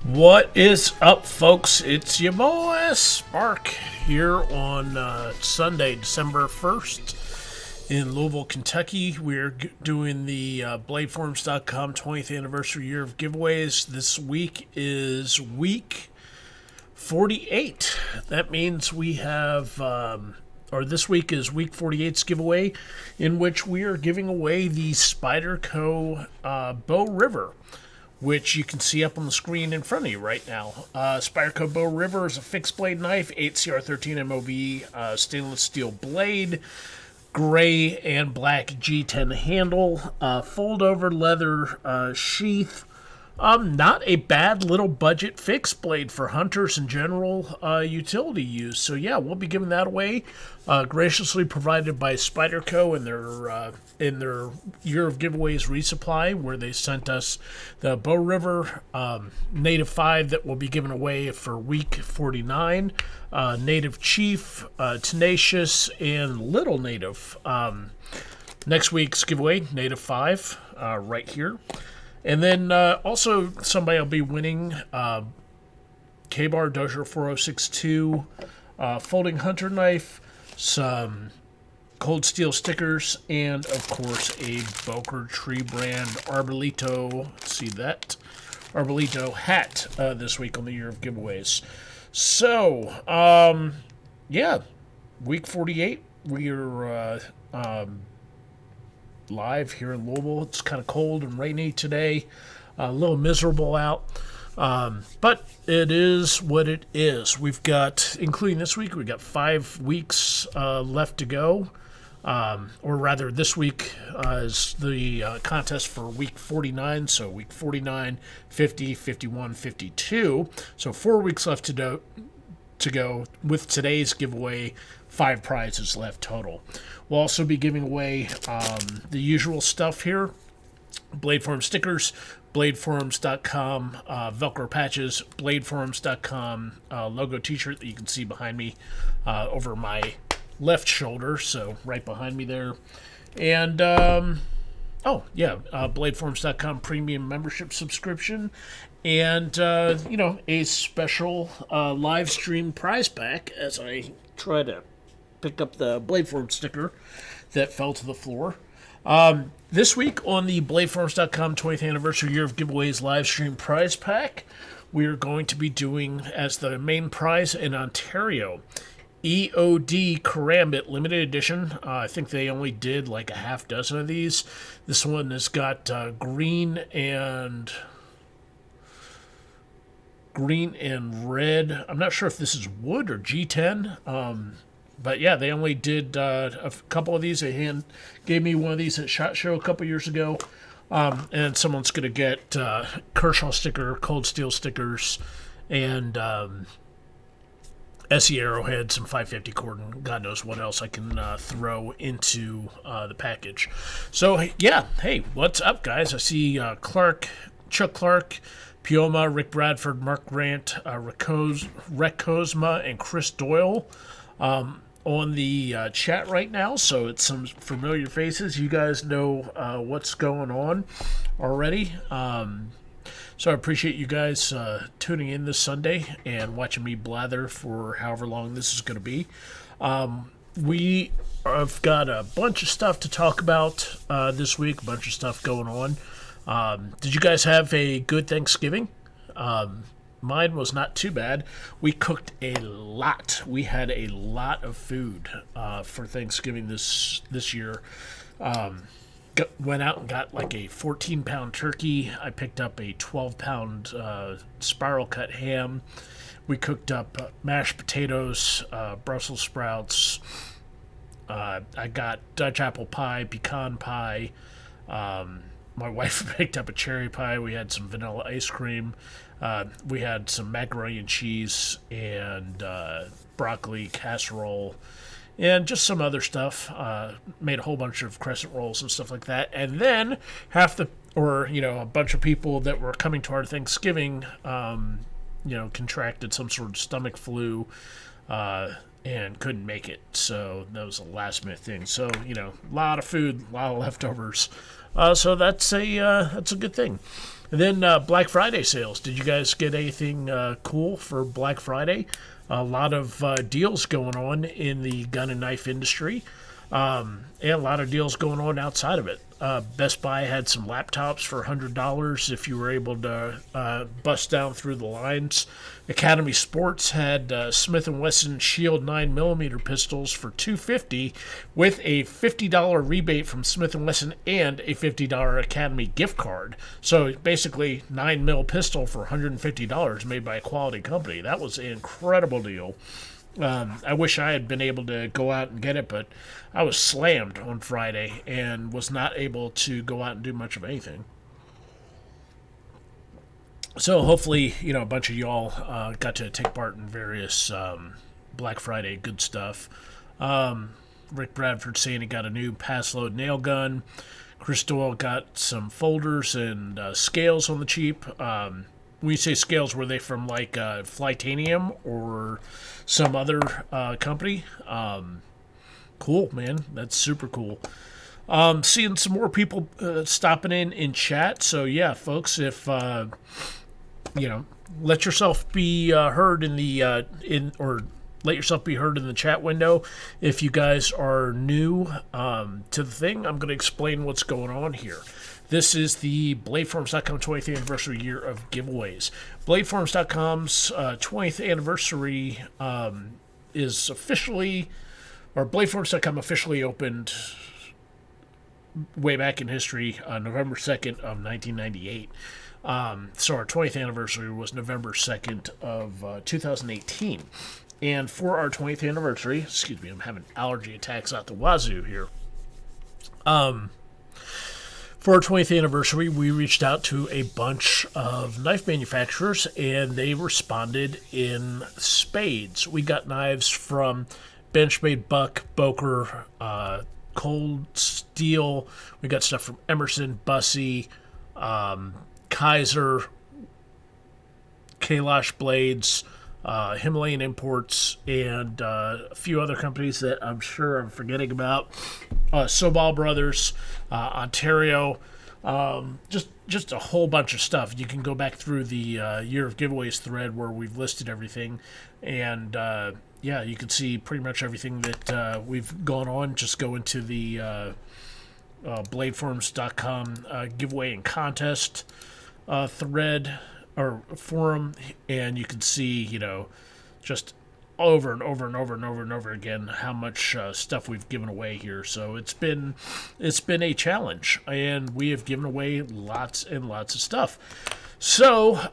What is up, folks? It's your boy Spark here on Sunday, December 1st in Louisville, Kentucky. We're doing the BladeForums.com 20th anniversary year of giveaways. This week is week 48. That means we have, this week is week 48's giveaway, in which we are giving away the Spyderco Bow River, which you can see up on the screen in front of you right now. Spyderco Bow River is a fixed blade knife, 8CR13 MOV stainless steel blade, gray and black G10 handle, fold over leather sheath. Not a bad little budget fixed blade for hunters and general utility use. So yeah, we'll be giving that away, graciously provided by Spyderco in their year of giveaways resupply, where they sent us the Bow River Native 5 that will be given away for week 49, Native Chief, Tenacious, and Little Native. Next week's giveaway, Native 5, right here. And then also somebody will be winning K-Bar Dozier 4062, folding hunter knife, some cold steel stickers, and of course a Boker Tree brand Arbolito, see that, Arbolito hat this week on the year of giveaways. So, yeah, week 48, we're live here in Louisville. It's kind of cold and rainy today, a little miserable out, but it is what it is. We've got, including this week, we've got 5 weeks left to go, or rather this week is the contest for week 49, so week 49, 50, 51, 52, so 4 weeks left to go with today's giveaway. 5 prizes left total. We'll also be giving away the usual stuff here: BladeForums stickers, BladeForums.com Velcro patches, BladeForums.com logo T-shirt that you can see behind me over my left shoulder, so right behind me there, and BladeForums.com premium membership subscription, and a special live stream prize pack as I try to pick up the BladeForums sticker that fell to the floor. This week on the BladeForums.com 20th anniversary year of giveaways live stream prize pack, we are going to be doing as the main prize in Ontario, EOD Karambit limited edition. I think they only did like a half dozen of these. This one has got green and red. I'm not sure if this is wood or G10. But yeah, they only did a couple of these. They gave me one of these at SHOT Show a couple years ago. And someone's going to get Kershaw sticker, cold steel stickers, and SE Arrowhead, some 550 cord, and God knows what else I can throw into the package. So yeah, hey, what's up, guys? I see Chuck Clark, Pioma, Rick Bradford, Mark Grant, Rek Kozma, and Chris Doyle on the chat right now, so it's some familiar faces. You guys know what's going on already. So I appreciate you guys tuning in this Sunday and watching me blather for however long this is going to be. We have got a bunch of stuff to talk about this week, a bunch of stuff going on. Did you guys have a good Thanksgiving? Mine was not too bad. We cooked a lot. We had a lot of food for Thanksgiving this year. Went out and got like a 14-pound turkey. I picked up a 12-pound spiral cut ham. We cooked up mashed potatoes, Brussels sprouts. I got Dutch apple pie, pecan pie. My wife picked up a cherry pie. We had some vanilla ice cream. We had some macaroni and cheese and broccoli casserole and just some other stuff. Made a whole bunch of crescent rolls and stuff like that. And then a bunch of people that were coming to our Thanksgiving, contracted some sort of stomach flu and couldn't make it, so that was a last minute thing. So a lot of food, a lot of leftovers. So that's a good thing. And then Black Friday sales. Did you guys get anything cool for Black Friday? A lot of deals going on in the gun and knife industry, and a lot of deals going on outside of it. Best Buy had some laptops for $100 if you were able to bust down through the lines. Academy Sports had Smith & Wesson Shield 9mm pistols for $250 with a $50 rebate from Smith & Wesson and a $50 Academy gift card. So basically 9mm pistol for $150 made by a quality company. That was an incredible deal. I wish I had been able to go out and get it, but I was slammed on Friday and was not able to go out and do much of anything. So hopefully, a bunch of y'all got to take part in various Black Friday good stuff. Rick Bradford saying he got a new pass-load nail gun. Chris Doyle got some folders and scales on the cheap. When you say scales, were they from like Flytanium or some other company? Cool, man. That's super cool. Seeing some more people stopping in chat. So yeah, folks, if let yourself be heard in the let yourself be heard in the chat window. If you guys are new to the thing, I'm going to explain what's going on here. This is the BladeForums.com 20th anniversary year of giveaways. BladeForums.com's 20th anniversary is officially, or BladeForums.com officially opened way back in history, November 2nd of 1998. So our 20th anniversary was November 2nd of 2018. And for our 20th anniversary, excuse me, I'm having allergy attacks out the wazoo here. For our 20th anniversary, we reached out to a bunch of knife manufacturers, and they responded in spades. We got knives from Benchmade, Buck, Boker, Cold Steel. We got stuff from Emerson, Bussey, Kaiser, Kalash Blades, Himalayan Imports, and a few other companies that I'm sure I'm forgetting about. Sobal Brothers, Ontario, just a whole bunch of stuff. You can go back through the year of giveaways thread where we've listed everything, and you can see pretty much everything that we've gone on. Just go into the BladeForums.com giveaway and contest thread or forum, and you can see, just over and over and over and over and over again how much stuff we've given away here. So it's been a challenge, and we have given away lots and lots of stuff. So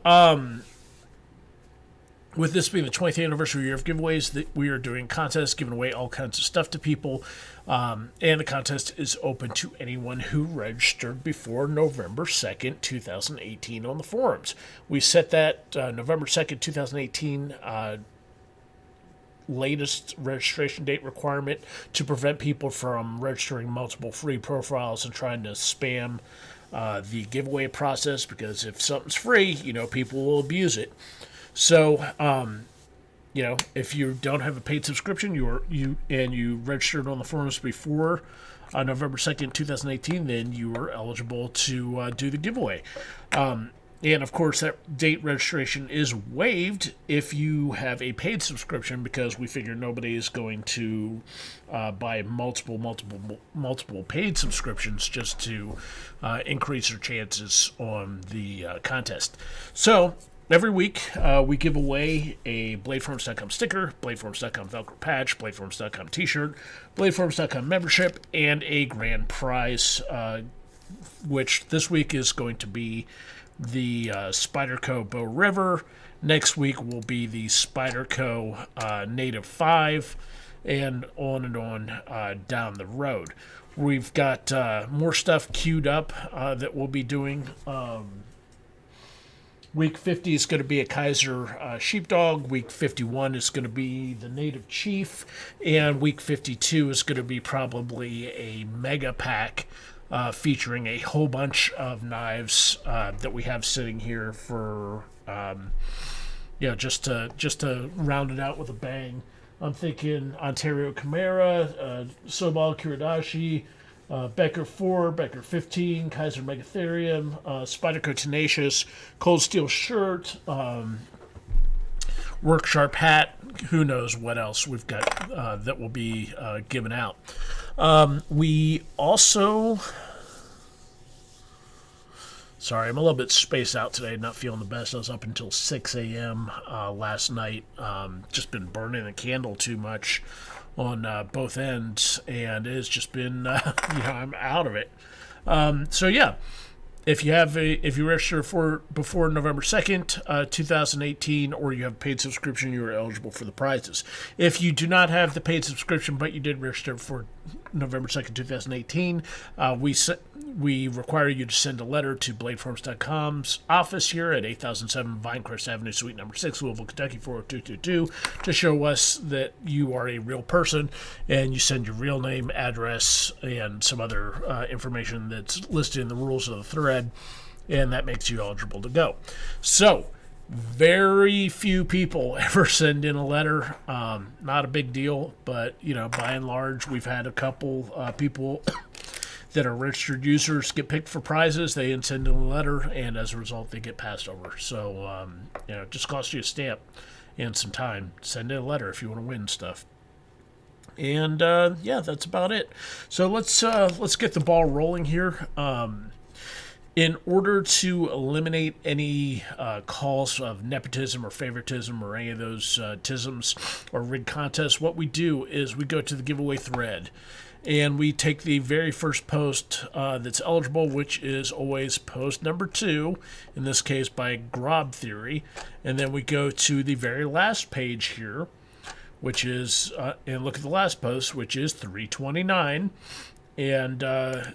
with this being the 20th anniversary year of giveaways, that we are doing contests, giving away all kinds of stuff to people, and the contest is open to anyone who registered before November 2nd, 2018 on the forums. We set that November 2nd, 2018 latest registration date requirement to prevent people from registering multiple free profiles and trying to spam the giveaway process, because if something's free, people will abuse it. So, if you don't have a paid subscription, you registered on the forums before November 2nd, 2018, then you are eligible to do the giveaway. And of course, that date registration is waived if you have a paid subscription, because we figure nobody is going to buy multiple paid subscriptions just to increase their chances on the contest. So every week, we give away a BladeForums.com sticker, BladeForums.com Velcro patch, BladeForums.com t-shirt, BladeForums.com membership, and a grand prize, which this week is going to be the Spyderco Bow River. Next week will be the Spyderco Native 5, and on down the road. We've got more stuff queued up that we'll be doing. Week 50 is going to be a Kaiser Sheepdog. Week 51 is going to be the Native Chief. And Week 52 is going to be probably a mega pack featuring a whole bunch of knives that we have sitting here for, just to round it out with a bang. I'm thinking Ontario Chimera, Sobal Kiradashi, Becker 4, Becker 15, Kaiser Megatherium, Spyderco Tenacious, Cold Steel Shirt, Work Sharp Hat. Who knows what else we've got that will be given out. We also... Sorry, I'm a little bit spaced out today, not feeling the best. I was up until 6 a.m. Last night. Just been burning a candle too much on both ends, and it's just been, I'm out of it. So yeah, if you register for before November 2nd, 2018, or you have a paid subscription, you are eligible for the prizes. If you do not have the paid subscription, but you did register for November 2nd, 2018, we require you to send a letter to BladeForums.com's office here at 8007 Vinecrest Avenue, Suite number 6, Louisville, Kentucky 40222, to show us that you are a real person, and you send your real name, address, and some other information that's listed in the rules of the thread, and that makes you eligible to go. So, very few people ever send in a letter. Not a big deal, but, by and large, we've had a couple people that are registered users get picked for prizes. They send in a letter, and as a result, they get passed over. So, it just costs you a stamp and some time. Send in a letter if you want to win stuff. And, that's about it. So let's get the ball rolling here. In order to eliminate any calls of nepotism or favoritism or any of those tisms or rig contests, what we do is we go to the giveaway thread, and we take the very first post that's eligible, which is always post number 2, in this case by Grob Theory, and then we go to the very last page here, which is, and look at the last post, which is 329, and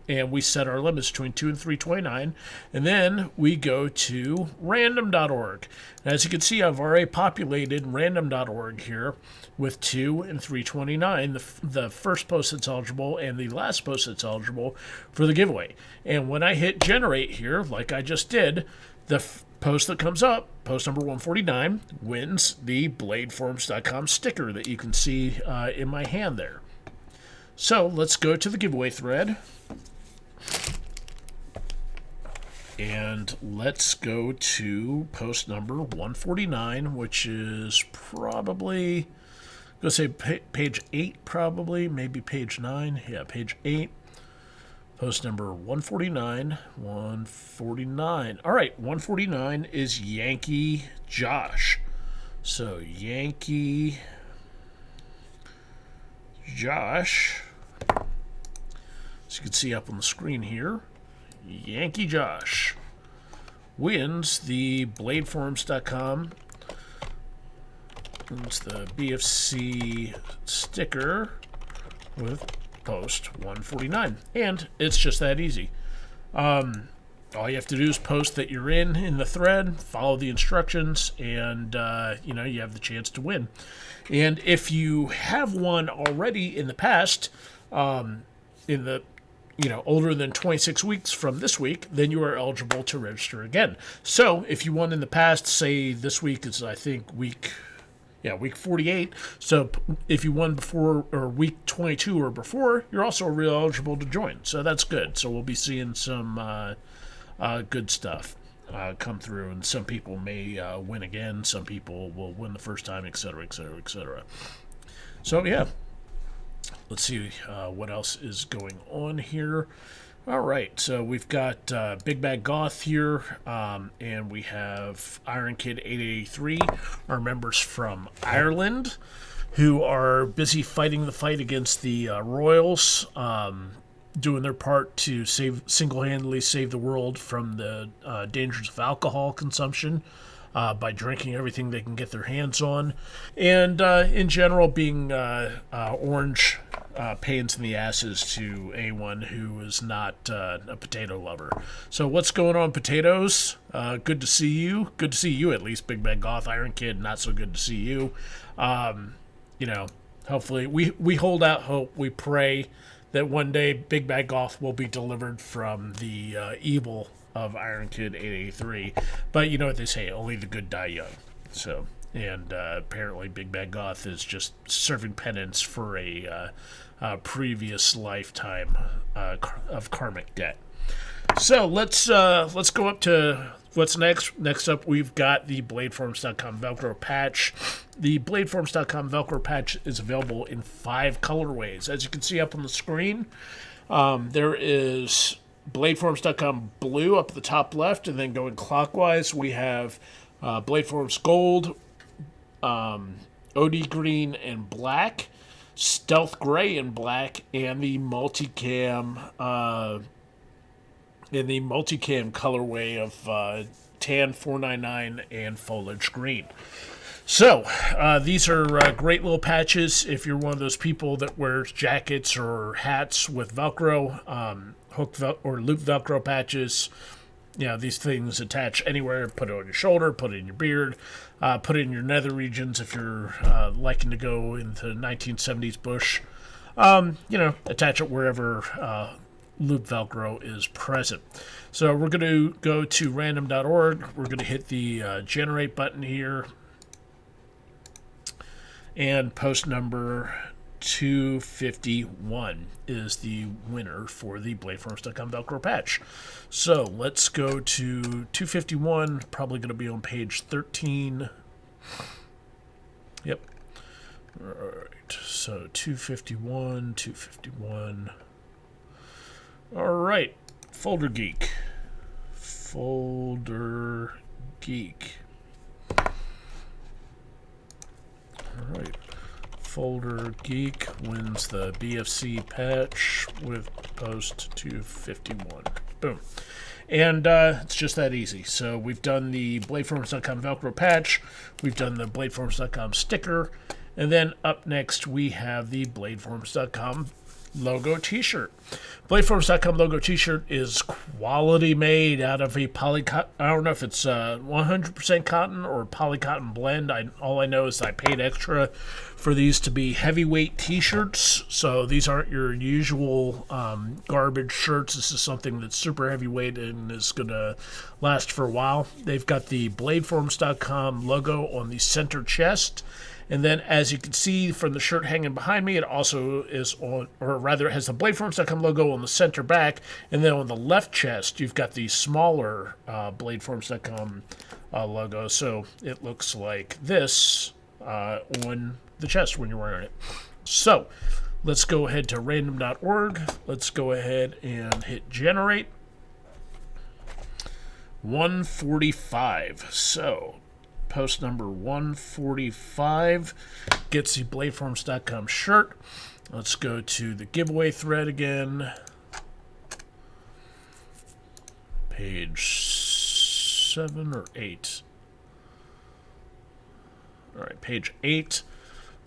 and we set our limits between 2 and 329, and then we go to random.org. As you can see, I've already populated random.org here with 2 and 329, the first post that's eligible and the last post that's eligible for the giveaway. And when I hit generate here, like I just did, the post that comes up, post number 149, wins the BladeForums.com sticker that you can see in my hand there. So let's go to the giveaway thread, and let's go to post number 149, which is probably, I'm going to say page 8 probably, maybe page 9. Yeah, page 8. Post number 149. All right, 149 is Yankee Josh. So Yankee Josh, as you can see up on the screen here, Yankee Josh wins the BladeForums.com. It's the BFC sticker with post 149, and it's just that easy. All you have to do is post that you're in the thread, follow the instructions, and you have the chance to win. And if you have won already in the past, in the older than 26 weeks from this week, then you are eligible to register again. So if you won in the past, say this week is, I think, week 48. So if you won before, or week 22 or before, you're also real eligible to join. So that's good. So we'll be seeing some good stuff come through, and some people may win again. Some people will win the first time, etc., etc., etc. So yeah, let's see what else is going on here. All right, so we've got Big Bad Goth here, and we have Iron Kid 883, our members from Ireland, who are busy fighting the fight against the Royals, doing their part to single-handedly save the world from the dangers of alcohol consumption by drinking everything they can get their hands on, and in general being orange pains in the asses to anyone who is not a potato lover. So what's going on, potatoes? Good to see you. Good to see you, at least, Big Bad Goth. Iron Kid, not so good to see you. Hopefully we hold out hope. We pray that one day Big Bad Goth will be delivered from the evil of Iron Kid 883. But you know what they say, only the good die young. So And apparently Big Bad Goth is just serving penance for a previous lifetime of karmic debt. So let's go up to what's next. Next up, we've got the BladeForums.com Velcro patch. The BladeForums.com Velcro patch is available in 5 colorways. As you can see up on the screen, there is BladeForums.com blue up at the top left, and then going clockwise, we have BladeForums gold, OD green and black, stealth gray and black, and the multicam colorway of tan 499 and foliage green. So these are great little patches if you're one of those people that wears jackets or hats with Velcro, hook or loop Velcro patches. You know, these things attach anywhere. Put it on your shoulder, put it in your beard, put it in your nether regions if you're liking to go into 1970s bush. You know, attach it wherever loop Velcro is present. So we're going to go to random.org. We're going to hit the generate button here. And post number 251 is the winner for the BladeForums.com Velcro patch. So let's go to 251, probably going to be on page 13. Yep. All right, so 251. All right, Folder Geek. Folder Geek. All right. Folder Geek wins the BFC patch with post 251. Boom. And it's just that easy. So we've done the BladeForums.com Velcro patch. We've done the BladeForums.com sticker. And then up next, we have the BladeForums.com logo t-shirt. BladeForums.com logo t-shirt is quality made out of a I don't know if it's 100% cotton or polycotton blend. All I know is I paid extra for these to be heavyweight t-shirts. So these aren't your usual garbage shirts. This is something that's super heavyweight and is going to last for a while. They've got the BladeForums.com logo on the center chest. And then, as you can see from the shirt hanging behind me, it also is on, or rather, it has the BladeForums.com logo on the center back. And then on the left chest, you've got the smaller BladeForums.com logo. So it looks like this on the chest when you're wearing it. So let's go ahead to random.org. Let's go ahead and hit generate. 145. So post number 145 gets the BladeForums.com shirt. Let's go to the giveaway thread again. Page 7 or 8. All right, page 8.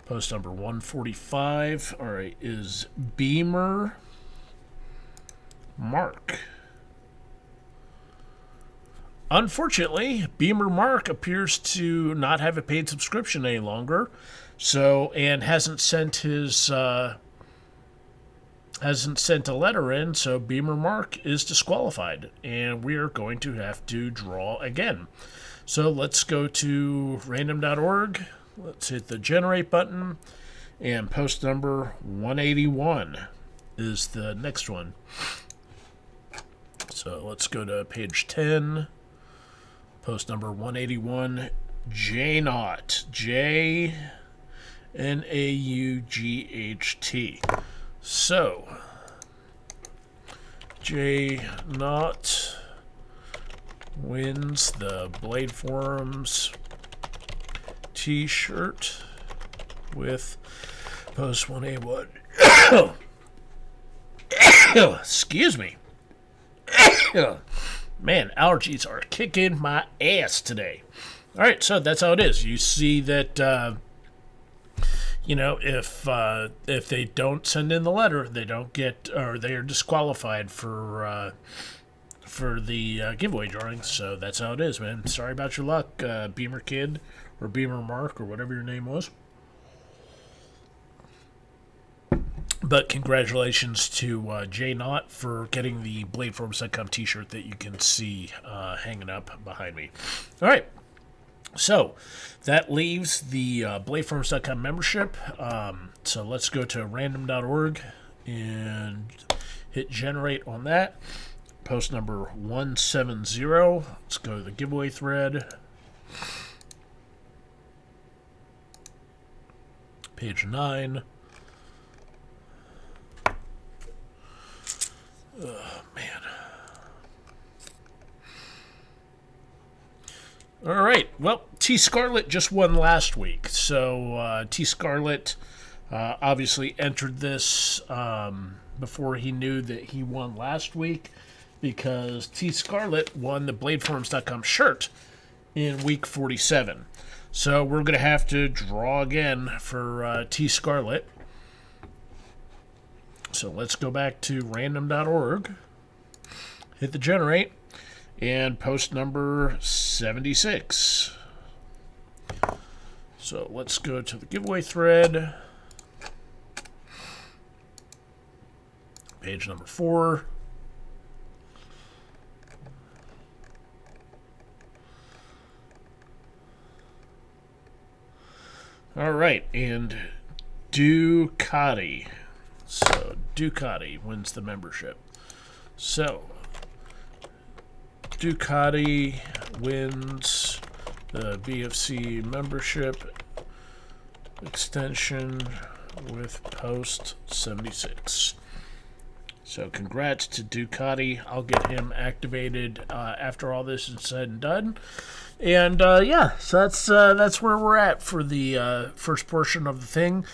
Post number 145. All right, is Beamer Mark. Unfortunately, Beamer Mark appears to not have a paid subscription any longer, so and hasn't sent a letter in, so Beamer Mark is disqualified, and we are going to have to draw again. So let's go to random.org. Let's hit the generate button, and post number 181 is the next one. So let's go to page 10. Post number 181, J-Naught, J-N-A-U-G-H-T. So, J-Naught wins the BladeForums t-shirt with post 181. Excuse me. Man, allergies are kicking my ass today. All right, so that's how it is. You see that, if they don't send in the letter, they don't get, or they are disqualified for the giveaway drawing. So that's how it is, man. Sorry about your luck, Beamer Kid or Beamer Mark or whatever your name was. But congratulations to J-Naught for getting the BladeForums.com t-shirt that you can see hanging up behind me. All right. So that leaves the BladeForums.com membership. So let's go to random.org and hit generate on that. Post number 170. Let's go to the giveaway thread. Page 9. Oh, man. All right. Well, T Scarlet just won last week. So T Scarlet obviously entered this before he knew that he won last week, because T Scarlet won the BladeForums.com shirt in week 47. So we're going to have to draw again for T Scarlet. So let's go back to random.org, hit the generate, and post number 76. So let's go to the giveaway thread, page number 4. All right, and Ducati. So Ducati wins the membership. So Ducati wins the BFC membership extension with post 76. So congrats to Ducati. I'll get him activated after all this is said and done. And yeah, so that's where we're at for the first portion of the thing.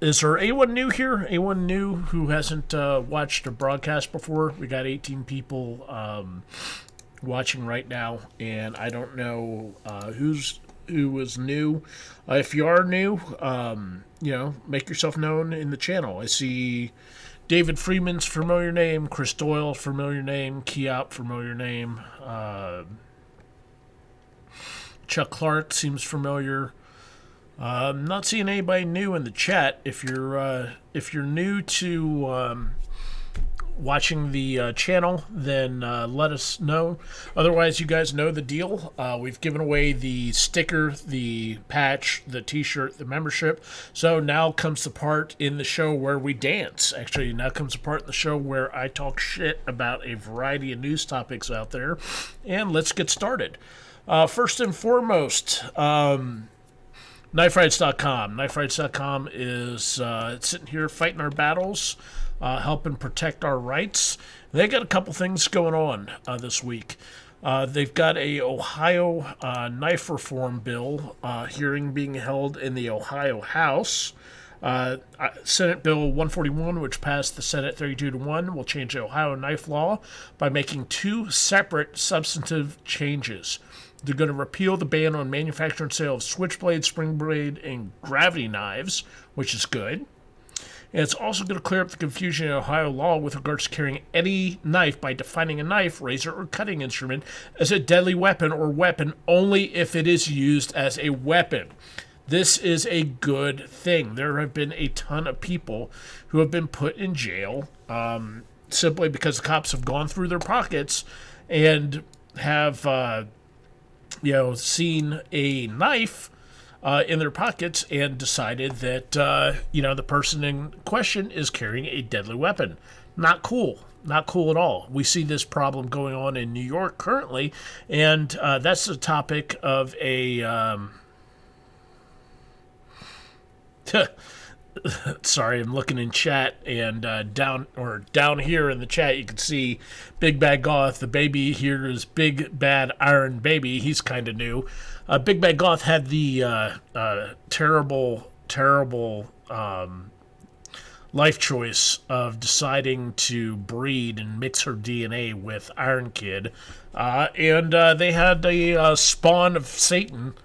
Is there anyone new here? Anyone new who hasn't watched a broadcast before? We got 18 people watching right now, and I don't know who was new. If you are new, make yourself known in the channel. I see David Freeman's familiar name, Chris Doyle familiar name, Kiop familiar name, Chuck Clark seems familiar. I'm not seeing anybody new in the chat. If you're new to watching the channel, then let us know. Otherwise, you guys know the deal. We've given away the sticker, the patch, the t-shirt, the membership. So now comes the part in the show where we dance. Actually, now comes the part in the show where I talk shit about a variety of news topics out there. And let's get started. First and foremost, KnifeRights.com. KnifeRights.com is sitting here fighting our battles, helping protect our rights. They got a couple things going on this week. They've got a Ohio knife reform bill hearing being held in the Ohio House. Senate Bill 141, which passed the Senate 32-1, will change the Ohio knife law by making two separate substantive changes. They're going to repeal the ban on manufacture and sale of switchblade, spring blade, and gravity knives, which is good. And it's also going to clear up the confusion in Ohio law with regards to carrying any knife by defining a knife, razor, or cutting instrument as a deadly weapon or weapon only if it is used as a weapon. This is a good thing. There have been a ton of people who have been put in jail simply because the cops have gone through their pockets and have seen a knife in their pockets and decided that, the person in question is carrying a deadly weapon. Not cool. Not cool at all. We see this problem going on in New York currently, and that's the topic of a... Sorry, I'm looking in chat, and down here in the chat, you can see Big Bad Goth. The baby here is Big Bad Iron Baby. He's kind of new. Big Bad Goth had the terrible life choice of deciding to breed and mix her DNA with Iron Kid, and they had a spawn of Satan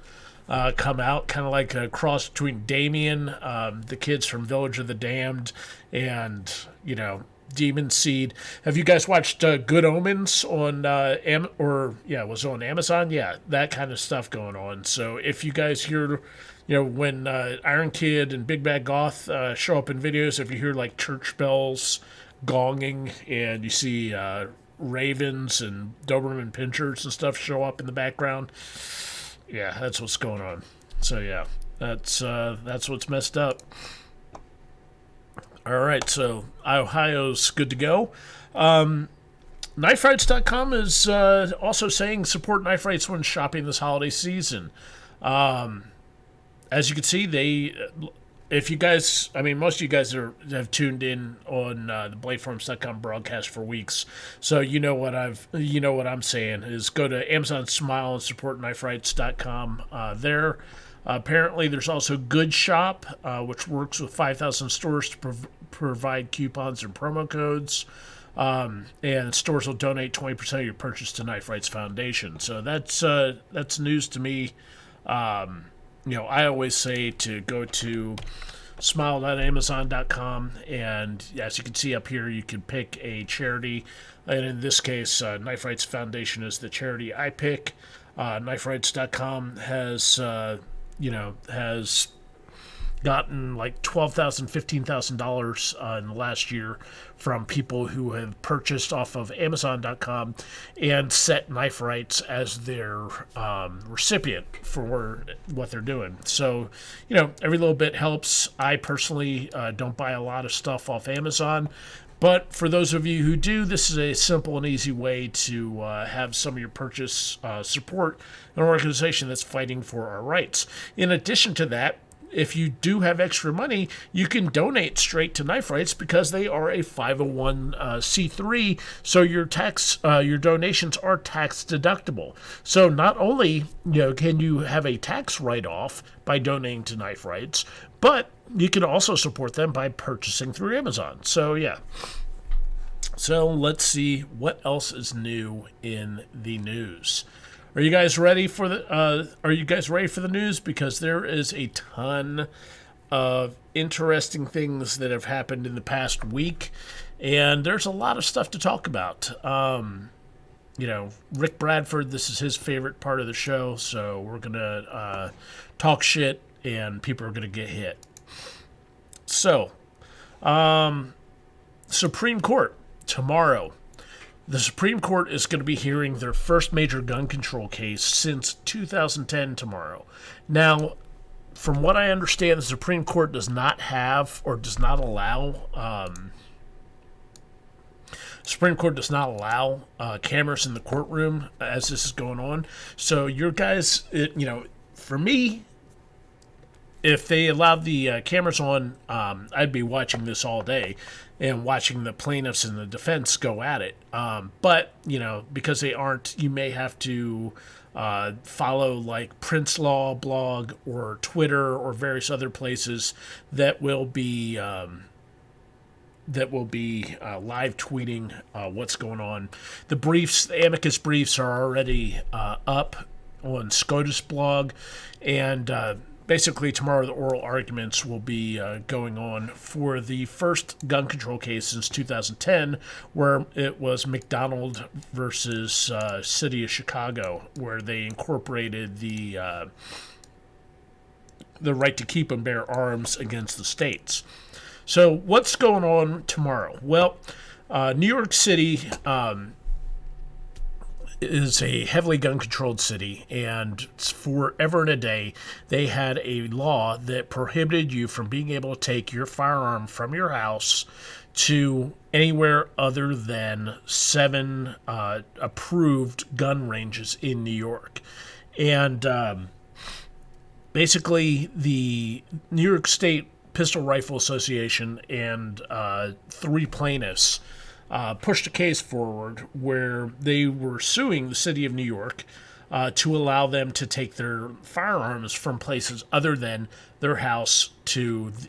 come out, kind of like a cross between Damien, the kids from Village of the Damned, and, Demon Seed. Have you guys watched Good Omens on, was it on Amazon? Yeah, that kind of stuff going on. So if you guys hear, when Iron Kid and Big Bad Goth show up in videos, if you hear, like, church bells gonging and you see ravens and Doberman pinchers and stuff show up in the background, Yeah, that's what's going on. So yeah, that's what's messed up. All right, so Ohio's good to go. KnifeRights.com is also saying support Knife Rights when shopping this holiday season. As you can see, if you guys, I mean, most of you guys have tuned in on the BladeForums.com broadcast for weeks, so you know what I'm saying is go to Amazon Smile and support KnifeRights.com there. Apparently, there's also Good Shop, which works with 5,000 stores to provide coupons and promo codes. And stores will donate 20% of your purchase to Knife Rights Foundation. So that's news to me. I always say to go to smile.amazon.com, and as you can see up here, you can pick a charity. And in this case, Knife Rights Foundation is the charity I pick. KnifeRights.com has gotten like $12,000, $15,000 in the last year from people who have purchased off of Amazon.com and set Knife Rights as their recipient for what they're doing. So, every little bit helps. I personally don't buy a lot of stuff off Amazon, but for those of you who do, this is a simple and easy way to have some of your purchase support an organization that's fighting for our rights. In addition to that, if you do have extra money, you can donate straight to Knife Rights because they are a 501c3, so your donations are tax deductible. So not only can you have a tax write-off by donating to Knife Rights, but you can also support them by purchasing through Amazon. So yeah. So let's see what else is new in the news. Are you guys ready for the news? Because there is a ton of interesting things that have happened in the past week, and there's a lot of stuff to talk about. Rick Bradford, this is his favorite part of the show, so we're gonna talk shit, and people are gonna get hit. So, Supreme Court tomorrow. The Supreme Court is going to be hearing their first major gun control case since 2010 tomorrow. Now, from what I understand, the Supreme Court does not have or does not allow cameras in the courtroom as this is going on. So your guys, for me, if they allowed the cameras on, I'd be watching this all day and watching the plaintiffs and the defense go at it. But, because they aren't, you may have to follow like Prince Law blog or Twitter or various other places that will be live tweeting what's going on. The amicus briefs are already up on SCOTUS blog, and basically, tomorrow the oral arguments will be going on for the first gun control case since 2010, where it was McDonald versus City of Chicago, where they incorporated the right to keep and bear arms against the states. So what's going on tomorrow? Well, New York City is a heavily gun-controlled city, and forever and a day, they had a law that prohibited you from being able to take your firearm from your house to anywhere other than 7 approved gun ranges in New York. And basically, the New York State Pistol Rifle Association and 3 plaintiffs pushed a case forward where they were suing the city of New York to allow them to take their firearms from places other than their house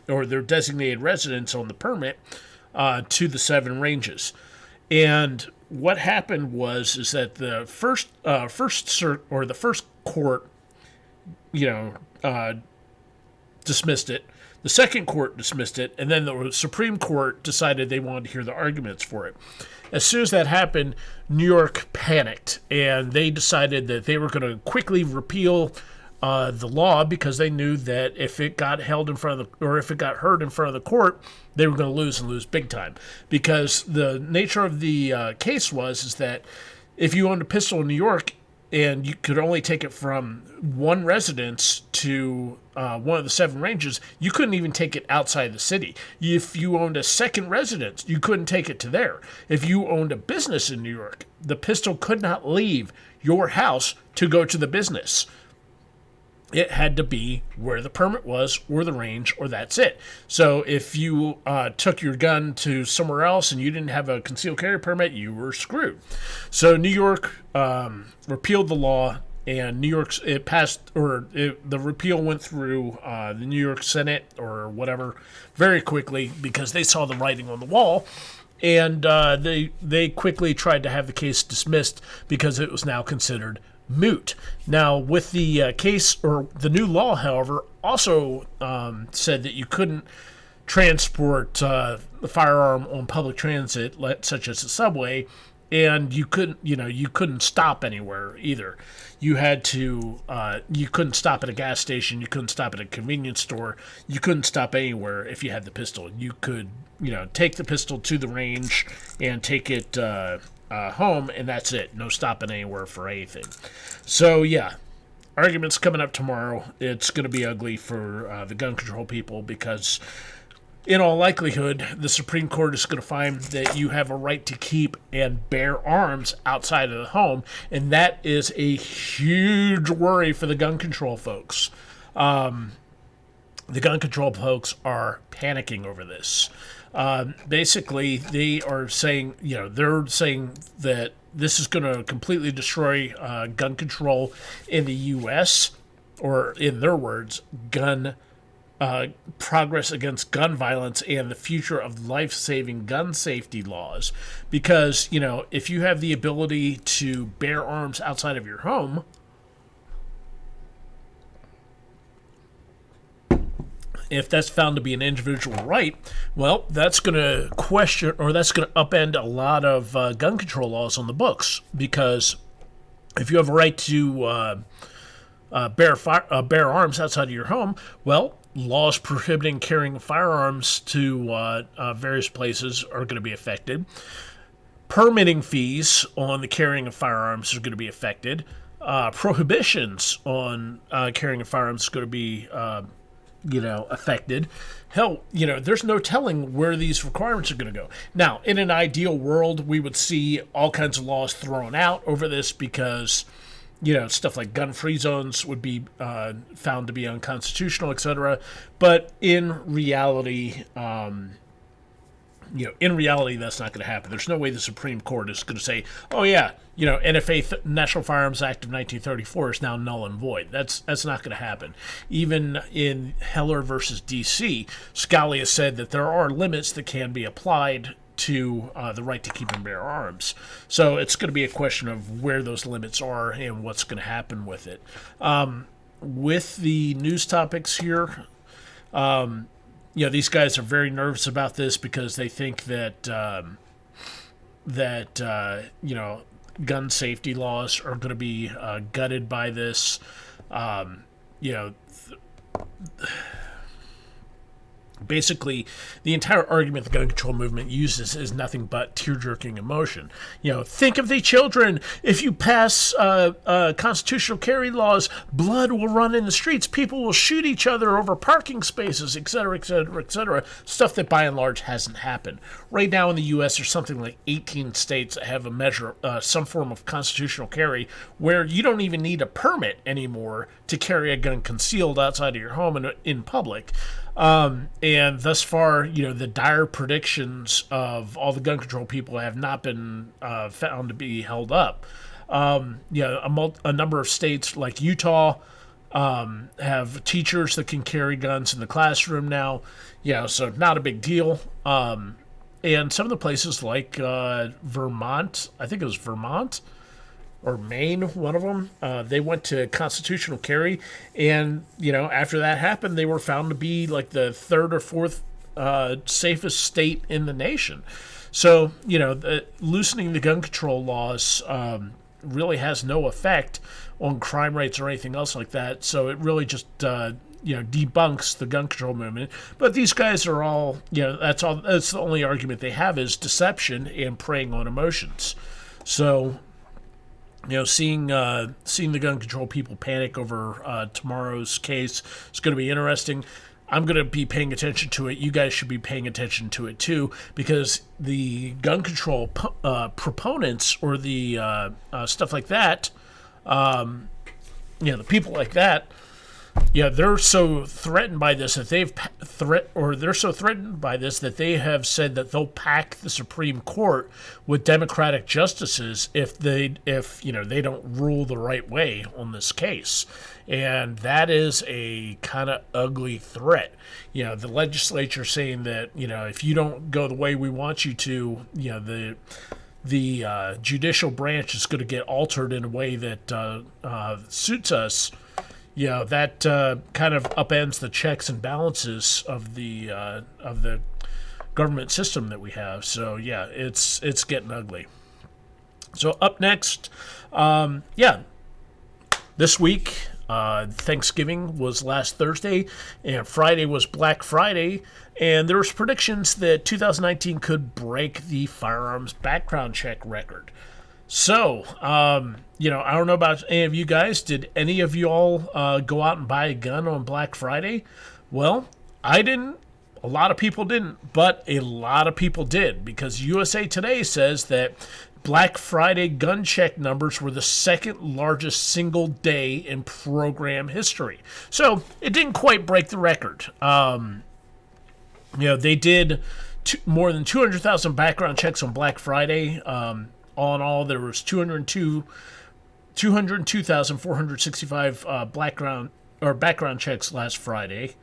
or their designated residence on the permit to the 7 ranges. And what happened is that the first court, dismissed it. The second court dismissed it, and then the Supreme Court decided they wanted to hear the arguments for it. As soon as that happened, New York panicked, and they decided that they were going to quickly repeal the law because they knew that if it got heard in front of the court, they were going to lose big time. Because the nature of the case is that if you owned a pistol in New York, and you could only take it from one residence to one of the 7 ranges. You couldn't even take it outside the city. If you owned a second residence, you couldn't take it to there. If you owned a business in New York, the pistol could not leave your house to go to the business. It had to be where the permit was, or the range, or that's it. So if you took your gun to somewhere else and you didn't have a concealed carry permit, you were screwed. So New York repealed the law, and the repeal went through the New York Senate or whatever very quickly, because they saw the writing on the wall. And they quickly tried to have the case dismissed because it was now considered moot. Now, with the case, or the new law, however, also said that you couldn't transport the firearm on public transit, such as the subway, and you couldn't stop anywhere either. You couldn't stop at a gas station, you couldn't stop at a convenience store, you couldn't stop anywhere if you had the pistol. You could, take the pistol to the range and take it home, and that's it. No stopping anywhere for anything. So yeah, arguments coming up tomorrow. It's going to be ugly for the gun control people, because in all likelihood, the Supreme Court is going to find that you have a right to keep and bear arms outside of the home, and that is a huge worry for the gun control folks. The gun control folks are panicking over this. Basically, they are saying, they're saying that this is going to completely destroy gun control in the U.S., or in their words, progress against gun violence and the future of life-saving gun safety laws. Because, if you have the ability to bear arms outside of your home, if that's found to be an individual right, well, that's going to question, or that's going to upend a lot of gun control laws on the books. Because if you have a right to bear arms outside of your home, well, laws prohibiting carrying firearms to various places are going to be affected. Permitting fees on the carrying of firearms are going to be affected. Prohibitions on carrying of firearms is going to be affected. Hell, there's no telling where these requirements are going to go. Now, in an ideal world, we would see all kinds of laws thrown out over this, because, stuff like gun-free zones would be found to be unconstitutional, etc. But in reality, that's not going to happen. There's no way the Supreme Court is going to say, oh yeah, NFA, National Firearms Act of 1934 is now null and void. That's not going to happen. Even in Heller versus D.C., Scalia said that there are limits that can be applied to the right to keep and bear arms. So it's going to be a question of where those limits are and what's going to happen with it. With the news topics here, these guys are very nervous about this, because they think that gun safety laws are going to be gutted by this. Basically, the entire argument the gun control movement uses is nothing but tear-jerking emotion. Think of the children. If you pass constitutional carry laws, blood will run in the streets. People will shoot each other over parking spaces, etc., etc., etc. Stuff that, by and large, hasn't happened. Right now in the U.S., there's something like 18 states that have a measure, some form of constitutional carry, where you don't even need a permit anymore to carry a gun concealed outside of your home and in public. And thus far, the dire predictions of all the gun control people have not been found to be held up. A number of states like Utah have teachers that can carry guns in the classroom now. So not a big deal. And some of the places like Vermont, I think it was Vermont, or Maine, one of them, they went to constitutional carry, and, after that happened, they were found to be like the third or fourth safest state in the nation. So, loosening the gun control laws really has no effect on crime rates or anything else like that, so it really just, debunks the gun control movement. But these guys are all, that's the only argument they have, is deception and preying on emotions. So, seeing the gun control people panic over tomorrow's case is going to be interesting. I'm going to be paying attention to it. You guys should be paying attention to it too, because the gun control proponents, or the stuff like that, the people like that, they're so threatened by this that they're so threatened by this that they have said that they'll pack the Supreme Court with Democratic justices if they don't rule the right way on this case. And that is a kind of ugly threat. The legislature saying that, if you don't go the way we want you to, the judicial branch is going to get altered in a way that suits us. That kind of upends the checks and balances of the government system that we have. So it's getting ugly. So up next, this week, Thanksgiving was last Thursday, and Friday was Black Friday, and there was predictions that 2019 could break the firearms background check record. So, I don't know about any of you guys. Did any of you all go out and buy a gun on Black Friday? Well, I didn't. A lot of people didn't, but a lot of people did, because USA Today says that Black Friday gun check numbers were the second largest single day in program history. So it didn't quite break the record. They did more than 200,000 background checks on Black Friday. All in all, there was 202,465 background checks last Friday,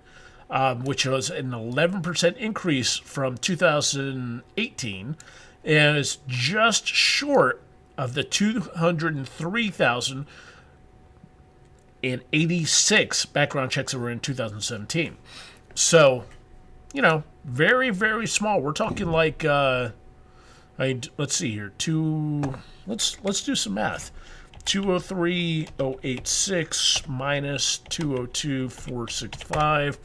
which was an 11% increase from 2018, and is just short of the 203,086 background checks that were in 2017. So, very, very small. We're talking like, let's see here. Let's do some math. 203,086 minus 202,465.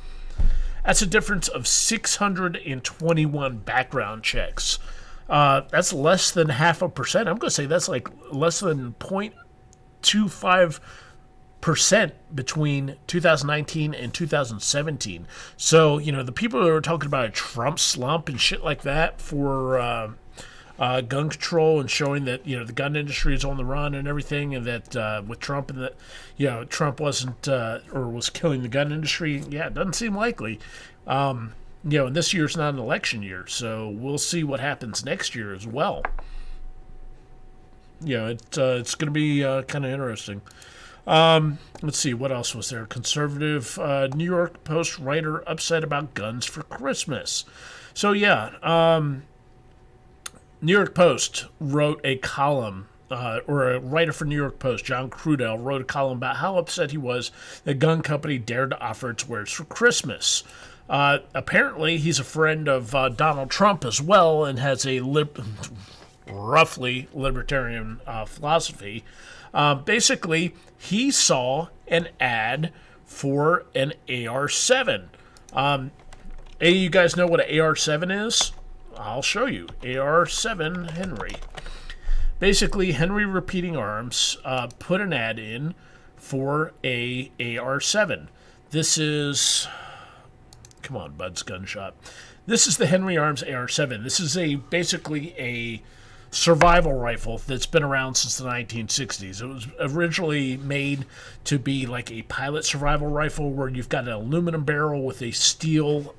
That's a difference of 621 background checks. That's less than 0.5%. I'm going to say that's like less than 0.25% between 2019 and 2017. So, the people that were talking about a Trump slump and shit like that for gun control, and showing that, the gun industry is on the run and everything, and that with Trump, and that, Trump wasn't or was killing the gun industry, it doesn't seem likely. And this year's not an election year, so we'll see what happens next year as well. It's going to be kind of interesting. Let's see, what else was there? Conservative New York Post writer upset about guns for Christmas. So, New York Post wrote a column, or a writer for New York Post, John Crudell, wrote a column about how upset he was that gun company dared to offer its wares for Christmas. Apparently, he's a friend of Donald Trump as well, and has a roughly libertarian philosophy. Basically, he saw an ad for an AR-7. Any of you guys know what an AR-7 is? I'll show you. AR-7 Henry. Basically, Henry Repeating Arms put an ad in for a AR-7. This is... Come on, Bud's Gun Shop. This is the Henry Arms AR-7. This is basically a survival rifle that's been around since the 1960s. It was originally made to be like a pilot survival rifle, where you've got an aluminum barrel with a steel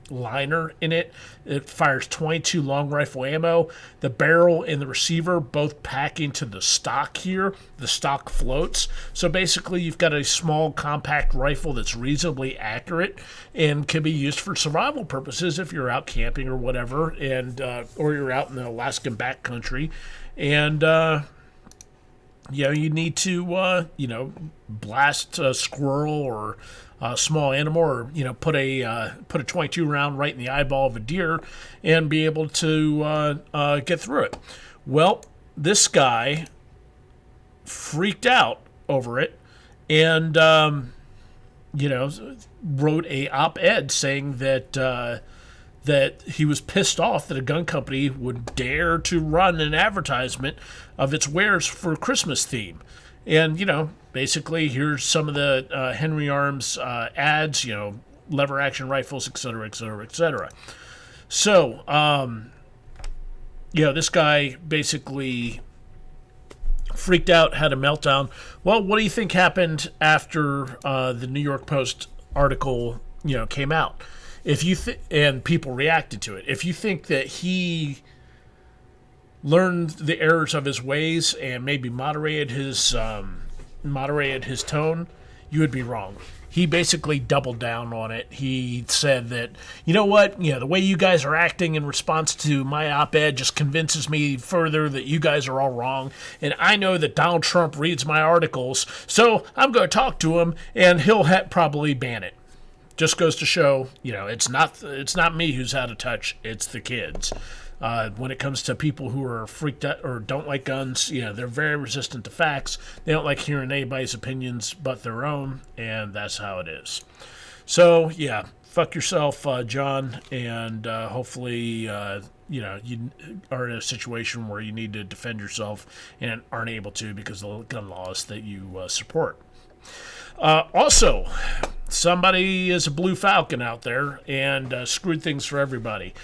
liner in it. It fires 22 long rifle ammo. The barrel and the receiver both pack into the stock here. The stock floats. So basically, you've got a small compact rifle that's reasonably accurate and can be used for survival purposes if you're out camping or whatever, and or you're out in the Alaskan backcountry, and you need to blast a squirrel or a small animal, or put a 22 round right in the eyeball of a deer and be able to get through it. Well, this guy freaked out over it, and wrote a op-ed saying that that he was pissed off that a gun company would dare to run an advertisement of its wares for a Christmas theme. And, basically, here's some of the Henry Arms ads, lever action rifles, etc., etc., etc. So, this guy basically freaked out, had a meltdown. Well, what do you think happened after the New York Post article, came out? If you and people reacted to it. If you think that he learned the errors of his ways and maybe moderated his tone, you would be wrong. He basically doubled down on it. He said that, the way you guys are acting in response to my op-ed just convinces me further that you guys are all wrong. And I know that Donald Trump reads my articles, so I'm going to talk to him, and he'll probably ban it. Just goes to show, it's not me who's out of touch. It's the kids. When it comes to people who are freaked out or don't like guns, they're very resistant to facts. They don't like hearing anybody's opinions but their own, and that's how it is. So, fuck yourself, John, and hopefully, you are in a situation where you need to defend yourself and aren't able to because of the gun laws that you support. Also, somebody is a Blue Falcon out there and screwed things for everybody.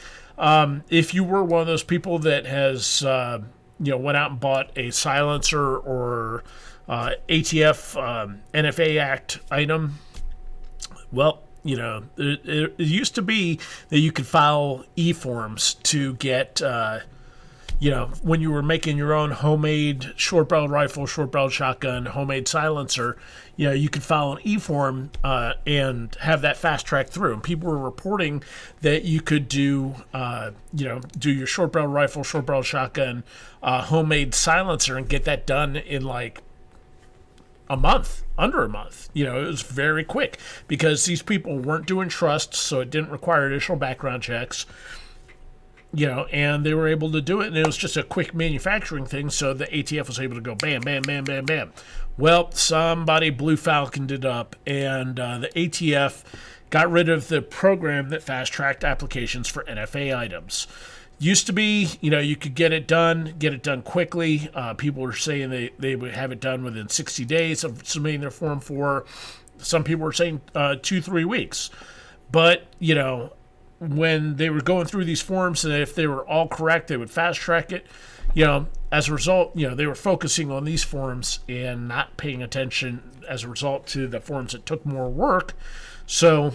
If you were one of those people that has, went out and bought a silencer or ATF NFA Act item, well, it used to be that you could file e-forms to get, when you were making your own homemade short-barreled rifle, short-barreled shotgun, homemade silencer, you could file an e-form and have that fast-tracked through. And people were reporting that you could do your short-barreled rifle, short-barreled shotgun, homemade silencer and get that done in like a month, under a month. It was very quick because these people weren't doing trusts, so it didn't require additional background checks. And they were able to do it, and it was just a quick manufacturing thing, so the ATF was able to go bam, bam, bam, bam, bam. Well, somebody Blue Falconed it up, and the ATF got rid of the program that fast-tracked applications for NFA items. Used to be, you could get it done quickly. People were saying they would have it done within 60 days of submitting their Form 4. Some people were saying 2-3 weeks. But, when they were going through these forms, and if they were all correct, they would fast track it. As a result, they were focusing on these forms and not paying attention as a result to the forms that took more work. So,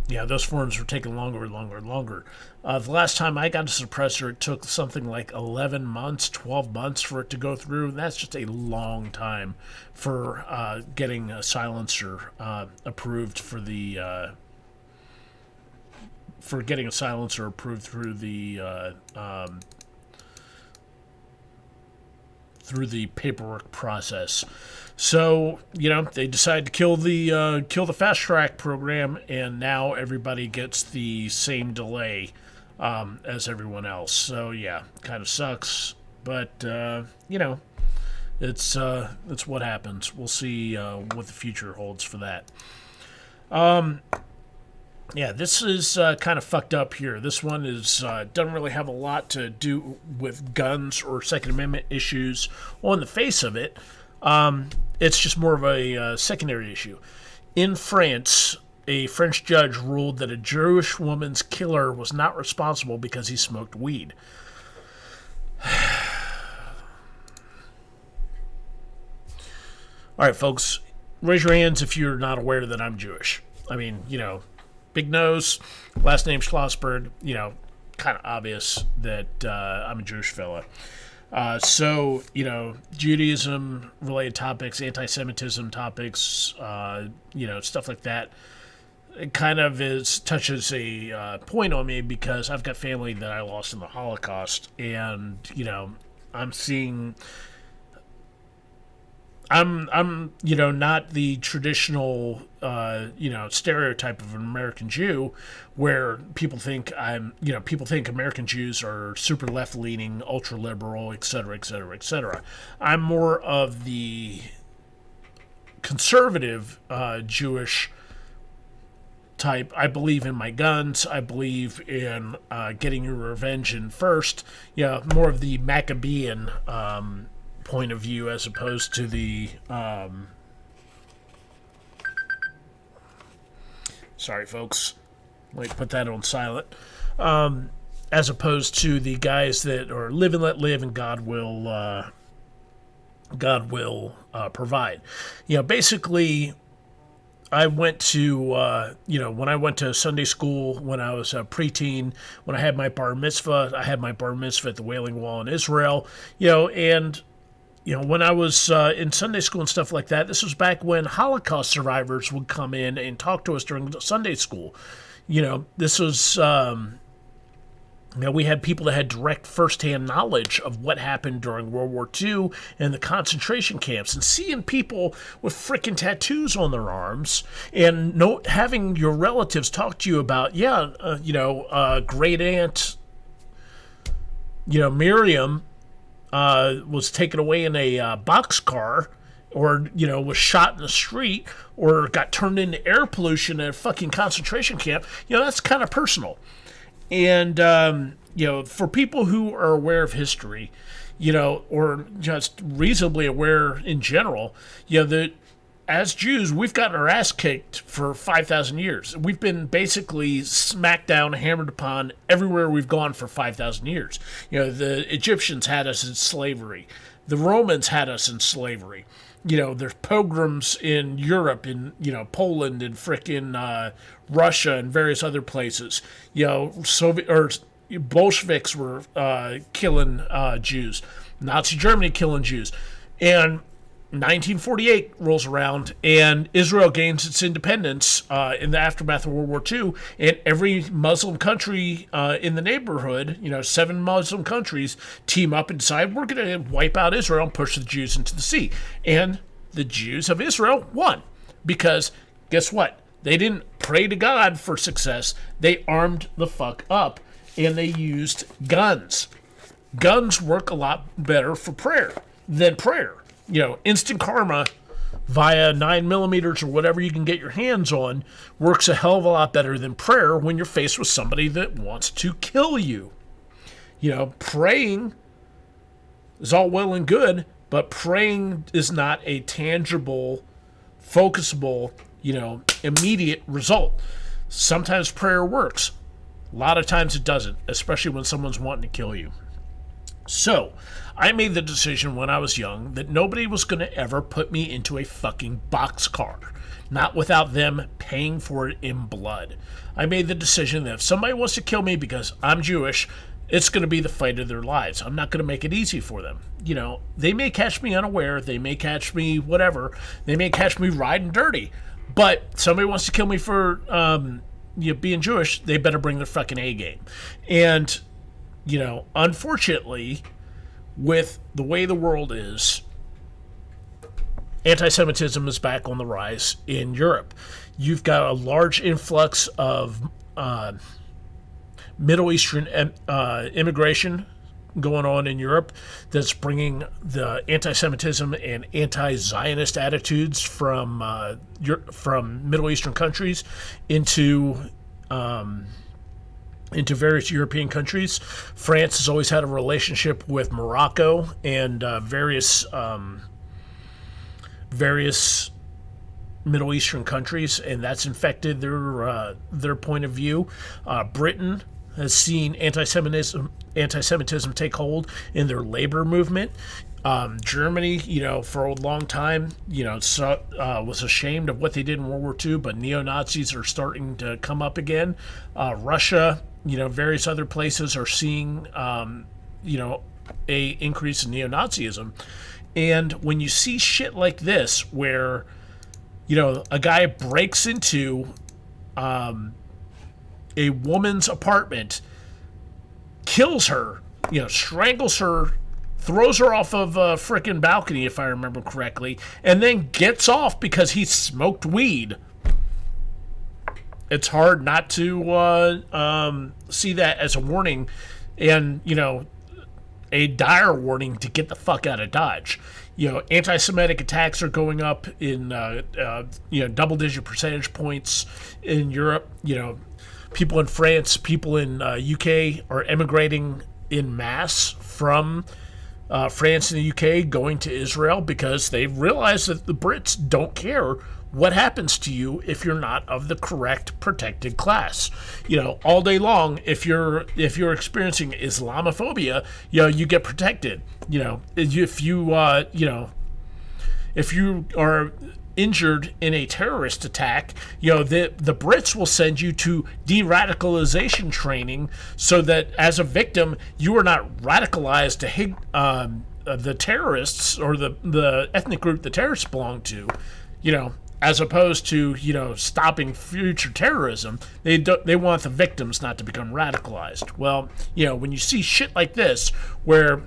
those forms were taking longer and longer and longer. The last time I got a suppressor, it took something like 11 months, 12 months for it to go through. That's just a long time for getting a silencer approved through the paperwork process. So, they decided to kill the fast track program, and now everybody gets the same delay as everyone else. So, kind of sucks, but it's what happens. We'll see what the future holds for that. This is kind of fucked up here. This one doesn't really have a lot to do with guns or Second Amendment issues on the face of it. It's just more of a secondary issue. In France, a French judge ruled that a Jewish woman's killer was not responsible because he smoked weed. All right, folks, raise your hands if you're not aware that I'm Jewish. I mean, big nose, last name Schlossberg, kind of obvious that I'm a Jewish fella. So, Judaism-related topics, anti-Semitism topics, stuff like that, it kind of touches a point on me because I've got family that I lost in the Holocaust, and, I'm seeing... I'm not the traditional, stereotype of an American Jew where people think people think American Jews are super left-leaning, ultra-liberal, et cetera, et cetera, et cetera. I'm more of the conservative Jewish type. I believe in my guns. I believe in getting your revenge in first. More of the Maccabean point of view as opposed to the sorry folks, might put that on silent, as opposed to the guys that are live and let live, and God will provide. Basically, I went to when I went to Sunday school when I was a preteen, when I had my bar mitzvah at the Wailing Wall in Israel, and when I was in Sunday school and stuff like that, this was back when Holocaust survivors would come in and talk to us during Sunday school. This was, we had people that had direct firsthand knowledge of what happened during World War II and the concentration camps, and seeing people with freaking tattoos on their arms and having your relatives talk to you about, great aunt, Miriam, was taken away in a boxcar, or, was shot in the street, or got turned into air pollution at a fucking concentration camp. That's kind of personal. And, for people who are aware of history, or just reasonably aware in general, that as Jews, we've gotten our ass kicked for 5,000 years. We've been basically smacked down, hammered upon everywhere we've gone for 5,000 years. The Egyptians had us in slavery. The Romans had us in slavery. There's pogroms in Europe, in, Poland and frickin' Russia and various other places. Bolsheviks were killing Jews. Nazi Germany killing Jews. And 1948 rolls around, and Israel gains its independence in the aftermath of World War II, and every Muslim country in the neighborhood, 7 Muslim countries, team up and decide we're going to wipe out Israel and push the Jews into the sea. And the Jews of Israel won, because guess what? They didn't pray to God for success. They armed the fuck up, and they used guns. Guns work a lot better for prayer than prayer. Instant karma via 9mm or whatever you can get your hands on works a hell of a lot better than prayer when you're faced with somebody that wants to kill you. Praying is all well and good, but praying is not a tangible, focusable, immediate result. Sometimes prayer works. A lot of times it doesn't, especially when someone's wanting to kill you. So, I made the decision when I was young that nobody was going to ever put me into a fucking boxcar, not without them paying for it in blood. I made the decision that if somebody wants to kill me because I'm Jewish, it's going to be the fight of their lives. I'm not going to make it easy for them. They may catch me unaware, they may catch me whatever, they may catch me riding dirty, but somebody wants to kill me for being Jewish, they better bring their fucking A game. And unfortunately, with the way the world is, anti-Semitism is back on the rise in Europe. You've got a large influx of Middle Eastern immigration going on in Europe that's bringing the anti-Semitism and anti-Zionist attitudes from Middle Eastern countries into various European countries. France has always had a relationship with Morocco and various Middle Eastern countries, and that's infected their point of view. Britain has seen anti-Semitism take hold in their labor movement. Germany, for a long time, was ashamed of what they did in World War II, but neo-Nazis are starting to come up again. Russia, various other places are seeing, a increase in neo-Nazism. And when you see shit like this, where, a guy breaks into a woman's apartment, kills her, strangles her, throws her off of a frickin' balcony, if I remember correctly, and then gets off because he smoked weed. It's hard not to see that as a warning and, a dire warning to get the fuck out of Dodge. Anti-Semitic attacks are going up in double-digit percentage points in Europe. People in France, people in UK are emigrating in mass from France and the UK, going to Israel because they've realized that the Brits don't care what happens to you if you're not of the correct protected class. All day long, if you're experiencing Islamophobia, you get protected. If you are injured in a terrorist attack, the Brits will send you to de-radicalization training so that as a victim, you are not radicalized to hate the terrorists or the ethnic group the terrorists belong to, as opposed to, stopping future terrorism. They want the victims not to become radicalized. Well, when you see shit like this, where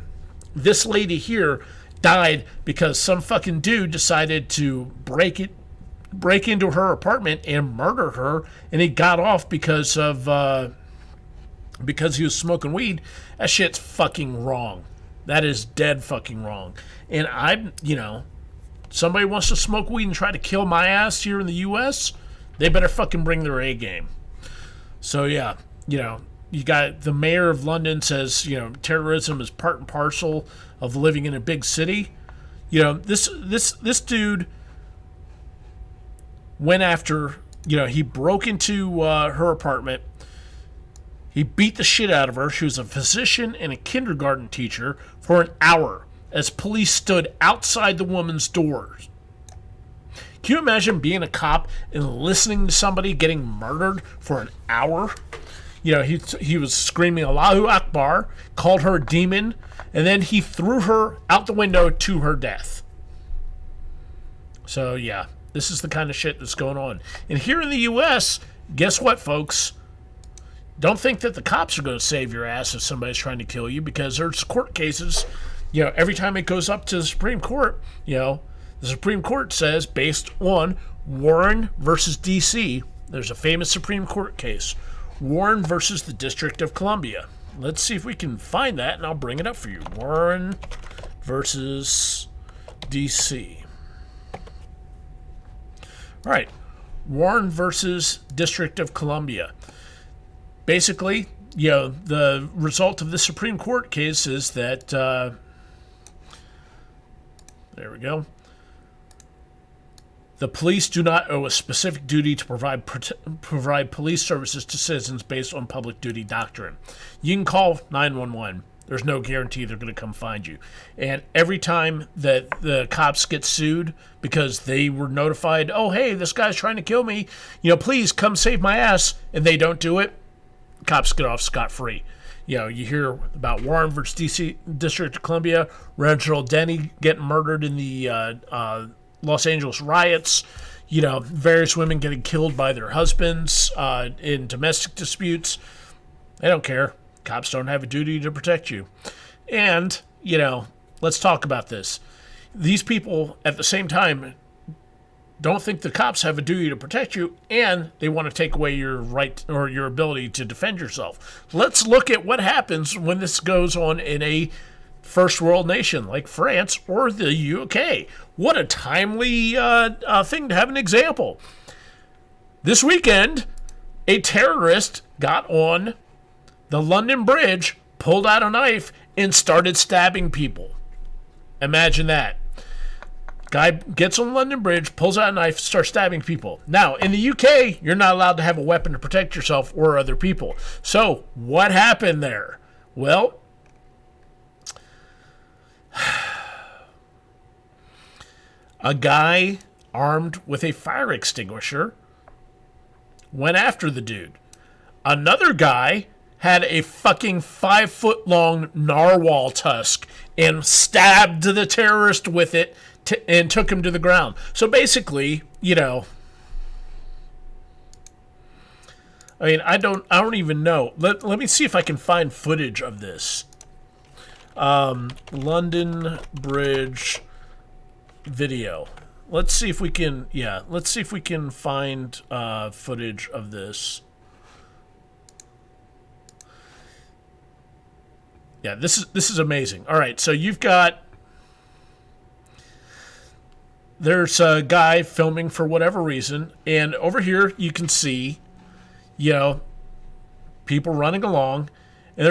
this lady here died because some fucking dude decided to break into her apartment and murder her, and he got off because he was smoking weed, that shit's fucking wrong. That is dead fucking wrong. And somebody wants to smoke weed and try to kill my ass here in the U.S., they better fucking bring their A game. So yeah, you got the mayor of London says, terrorism is part and parcel of living in a big city. This dude went after, he broke into her apartment. He beat the shit out of her. She was a physician and a kindergarten teacher for an hour as police stood outside the woman's doors. Can you imagine being a cop and listening to somebody getting murdered for an hour? He was screaming Allahu Akbar, called her a demon, and then he threw her out the window to her death. So yeah, this is the kind of shit that's going on. And here in the U.S., guess what, folks? Don't think that the cops are going to save your ass if somebody's trying to kill you, because there's court cases. Every time it goes up to the Supreme Court, the Supreme Court says, based on Warren versus D.C., there's a famous Supreme Court case, Warren versus the District of Columbia. Let's see if we can find that, and I'll bring it up for you. Warren versus D.C. All right. Warren versus District of Columbia. Basically, the result of the Supreme Court case is that, there we go. The police do not owe a specific duty to provide police services to citizens based on public duty doctrine. You can call 911. There's no guarantee they're going to come find you. And every time that the cops get sued because they were notified, oh, hey, this guy's trying to kill me, please come save my ass, and they don't do it, cops get off scot-free. You hear about Warren versus D.C. District of Columbia, Reginald Denny getting murdered in the Los Angeles riots, various women getting killed by their husbands in domestic disputes. They don't care. Cops don't have a duty to protect you. And, let's talk about this. These people, at the same time, don't think the cops have a duty to protect you, and they want to take away your right or your ability to defend yourself. Let's look at what happens when this goes on in a first world nation like France or the UK. What a timely thing to have an example. This weekend, a terrorist got on the London Bridge, pulled out a knife, and started stabbing people. Imagine that. Guy gets on the London Bridge, pulls out a knife, starts stabbing people. Now, in the UK, you're not allowed to have a weapon to protect yourself or other people. So, what happened there? Well, a guy armed with a fire extinguisher went after the dude. Another guy had a fucking 5-foot-long narwhal tusk and stabbed the terrorist with it and took him to the ground. So basically, I don't even know. Let me see if I can find footage of this. London Bridge video. Let's see if we can find footage of this. Yeah, this is amazing. All right, so you've got there's a guy filming for whatever reason, and over here you can see, people running along, and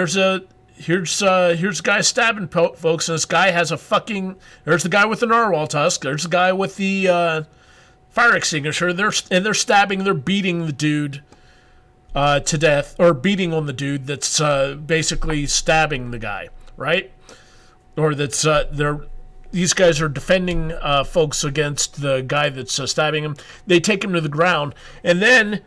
here's a guy stabbing folks, and this guy has there's the guy with the narwhal tusk, there's the guy with the fire extinguisher, they're stabbing, they're beating the dude to death, or beating on the dude that's basically stabbing the guy, right? Or that's these guys are defending folks against the guy that's stabbing him. They take him to the ground, and then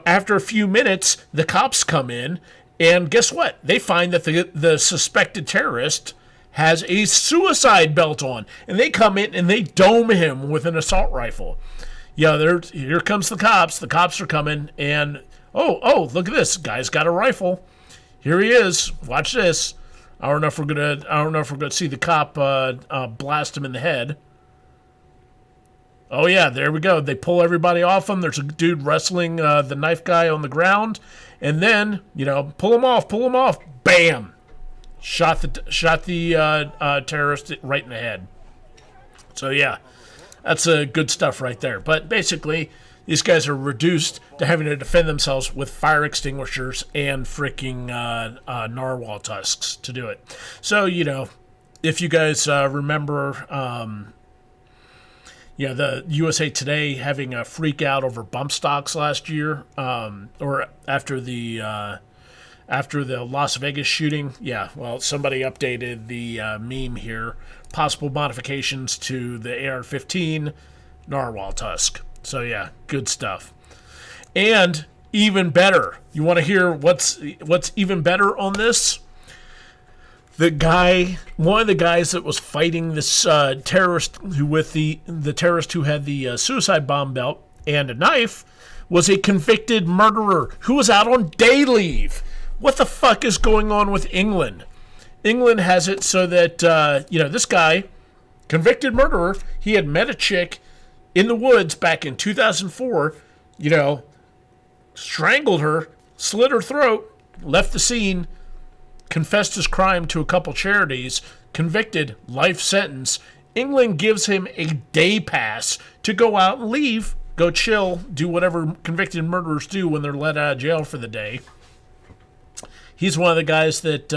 after a few minutes, the cops come in, and guess what? They find that the suspected terrorist has a suicide belt on, and they come in and they dome him with an assault rifle. Here comes the cops. The cops are coming, and oh, look at this guy's got a rifle. Here he is. Watch this. I don't know if we're gonna see the cop blast him in the head. Oh yeah, there we go. They pull everybody off him. There's a dude wrestling the knife guy on the ground, and then pull him off. Bam! Shot the terrorist right in the head. So yeah, that's good stuff right there. But basically, these guys are reduced to having to defend themselves with fire extinguishers and freaking narwhal tusks to do it. So, if you guys remember, the USA Today having a freak out over bump stocks last year, or after the Las Vegas shooting. Yeah, well, somebody updated the meme here. Possible modifications to the AR-15 narwhal tusk. So yeah, good stuff. And even better, you want to hear what's even better on this? One of the guys that was fighting this terrorist the terrorist who had the suicide bomb belt and a knife was a convicted murderer who was out on day leave. What the fuck is going on with England? England has it so that this guy, convicted murderer, he had met a chick in the woods back in 2004, strangled her, slit her throat, left the scene, confessed his crime to a couple charities, convicted, life sentence. England gives him a day pass to go out and leave, go chill, do whatever convicted murderers do when they're let out of jail for the day. He's one of the guys that,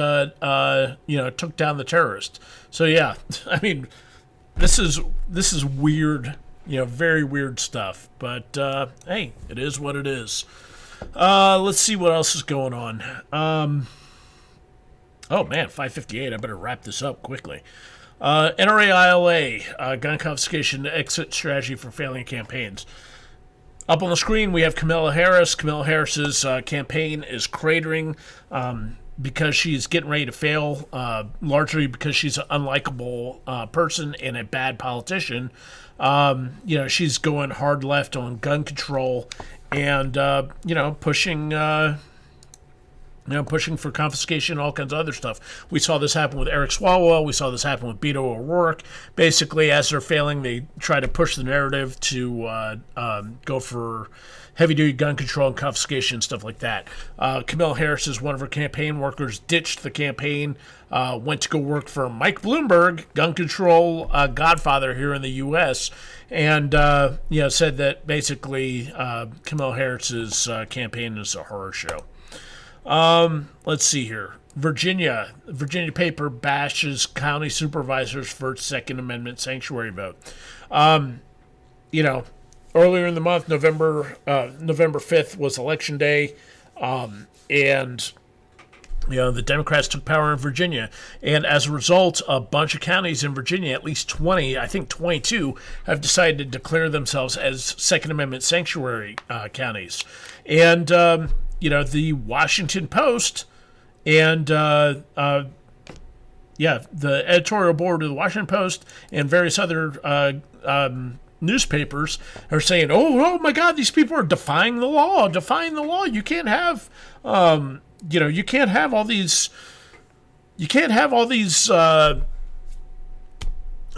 took down the terrorist. So yeah, I mean, this is weird. Very weird stuff. But, hey, it is what it is. Let's see what else is going on. Oh, man, 5:58. I better wrap this up quickly. NRA ILA, gun confiscation exit strategy for failing campaigns. Up on the screen, we have Kamala Harris. Kamala Harris's campaign is cratering because she's getting ready to fail, largely because she's an unlikable person and a bad politician. She's going hard left on gun control and, pushing for confiscation, all kinds of other stuff. We saw this happen with Eric Swalwell. We saw this happen with Beto O'Rourke. Basically, as they're failing, they try to push the narrative to go for heavy-duty gun control and confiscation, stuff like that. Kamala Harris, is one of her campaign workers, ditched the campaign, went to go work for Mike Bloomberg, gun control godfather here in the U.S., and said that basically Kamala Harris's campaign is a horror show. Let's see here. Virginia paper bashes county supervisors for Second Amendment sanctuary vote. Earlier in the month, November 5th was election day, and the Democrats took power in Virginia, and as a result, a bunch of counties in Virginia, at least 20, I think 22, have decided to declare themselves as Second Amendment sanctuary counties. And the Washington Post and the editorial board of the Washington Post and various other newspapers are saying, oh my God, these people are defying the law. You can't have, you can't have all these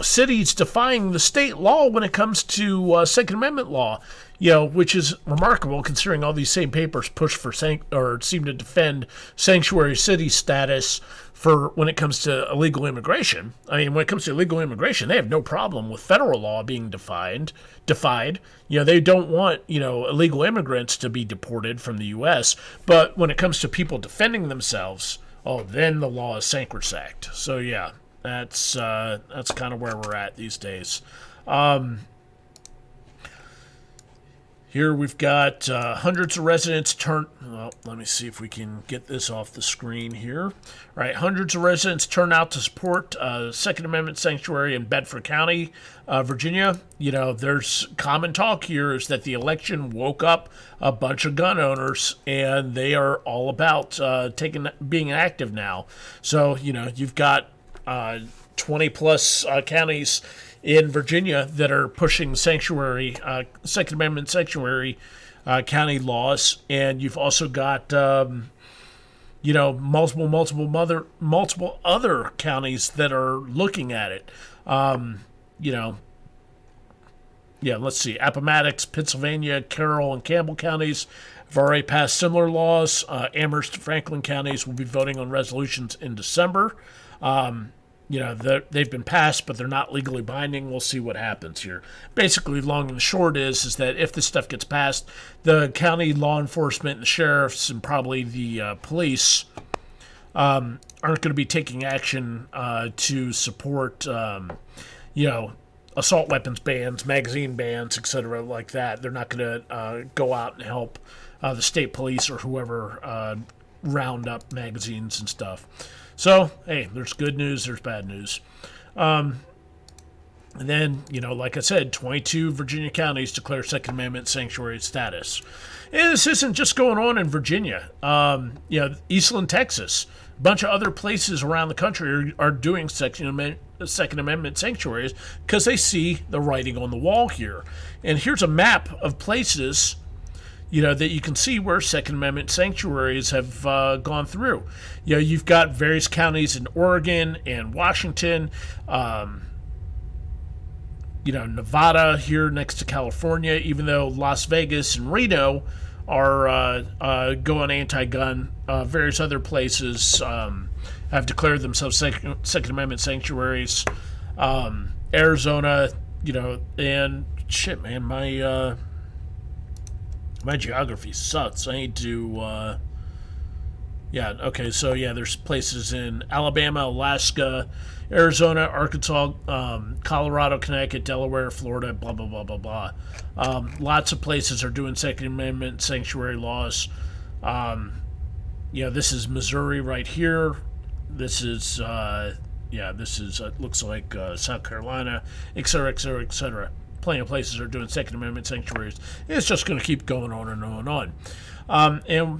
cities defying the state law when it comes to Second Amendment law. Which is remarkable considering all these same papers push for seem to defend sanctuary city status for when it comes to illegal immigration. I mean, when it comes to illegal immigration, they have no problem with federal law being defied. They don't want, illegal immigrants to be deported from the U.S., but when it comes to people defending themselves, then the law is sacrosanct. So, yeah, that's kind of where we're at these days. Here we've got hundreds of residents let me see if we can get this off the screen here. All right, hundreds of residents turn out to support Second Amendment sanctuary in Bedford County, Virginia. There's common talk here is that the election woke up a bunch of gun owners, and they are all about being active now. So, you've got 20 plus counties in Virginia that are pushing Second Amendment sanctuary county laws, and you've also got multiple other counties that are looking at it. Let's see, Appomattox, Pennsylvania, Carroll, and Campbell counties have already passed similar laws. Amherst and Franklin counties will be voting on resolutions in December. They've been passed, but they're not legally binding. We'll see what happens here. Basically, long and the short is that if this stuff gets passed, the county law enforcement, the sheriffs, and probably the police aren't going to be taking action to support, assault weapons bans, magazine bans, etc., like that. They're not going to go out and help the state police or whoever round up magazines and stuff. So, hey, there's good news, there's bad news. And then, like I said, 22 Virginia counties declare Second Amendment sanctuary status. And this isn't just going on in Virginia. Eastland, Texas, a bunch of other places around the country are doing Second Amendment sanctuaries because they see the writing on the wall here. And here's a map of places that you can see where Second Amendment sanctuaries have gone through. You've got various counties in Oregon and Washington, Nevada here next to California, even though Las Vegas and Reno are going anti-gun. Various other places have declared themselves Second Amendment sanctuaries. Arizona, and shit, man, my geography sucks. I need to, there's places in Alabama, Alaska, Arizona, Arkansas, Colorado, Connecticut, Delaware, Florida, blah, blah, blah, blah, blah. Lots of places are doing Second Amendment sanctuary laws. This is Missouri right here. This is, looks like South Carolina, et cetera, et cetera, et cetera. Plenty of places are doing Second Amendment sanctuaries. It's just going to keep going on and on and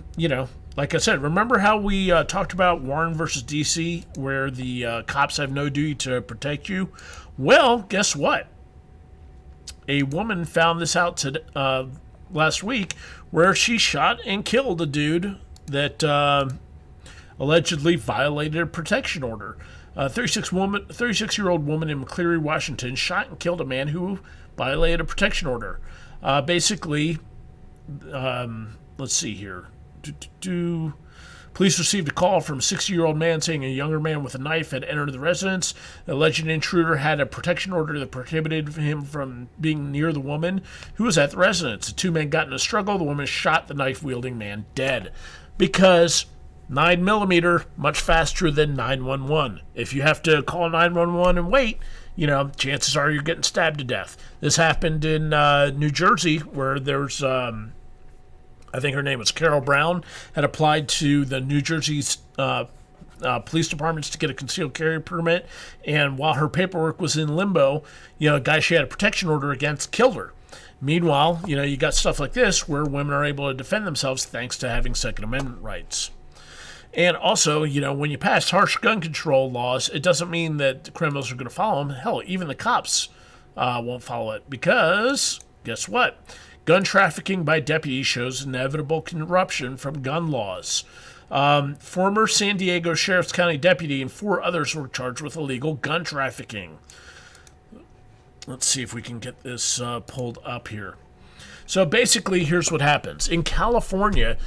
on. Like I said, remember how we talked about Warren versus D.C., where the cops have no duty to protect you? Well, guess what? A woman found this out last week, where she shot and killed a dude that allegedly violated a protection order. A 36-year-old woman in McCleary, Washington, shot and killed a man who violated a protection order. Let's see here. Police received a call from a 60-year-old man saying a younger man with a knife had entered the residence. The alleged intruder had a protection order that prohibited him from being near the woman who was at the residence. The two men got in a struggle. The woman shot the knife-wielding man dead because 9mm much faster than 911. If you have to call 911 and wait, chances are you're getting stabbed to death. This happened in New Jersey, where there's, I think her name was Carol Brown, had applied to the New Jersey's police departments to get a concealed carry permit, and while her paperwork was in limbo, a guy she had a protection order against killed her. Meanwhile, you got stuff like this where women are able to defend themselves thanks to having Second Amendment rights. And also, when you pass harsh gun control laws, it doesn't mean that the criminals are going to follow them. Hell, even the cops won't follow it because, guess what? Gun trafficking by deputies shows inevitable corruption from gun laws. Former San Diego Sheriff's County deputy and 4 others were charged with illegal gun trafficking. Let's see if we can get this pulled up here. So basically, here's what happens. In California,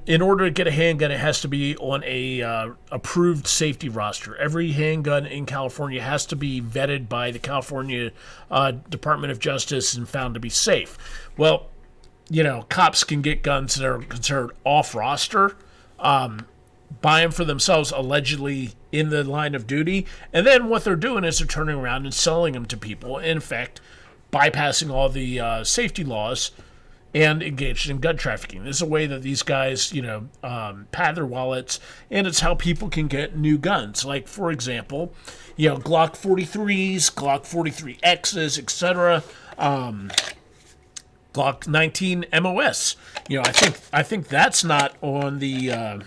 in order to get a handgun, it has to be on a approved safety roster. Every handgun in California has to be vetted by the California Department of Justice and found to be safe. Well, cops can get guns that are considered off-roster, buy them for themselves, allegedly in the line of duty, and then what they're doing is they're turning around and selling them to people, in effect, bypassing all the safety laws and engaged in gun trafficking. This is a way that these guys, pad their wallets, and it's how people can get new guns. Like, for example, Glock 43s, Glock 43Xs, etc., Glock 19 MOS. I think that's not on the.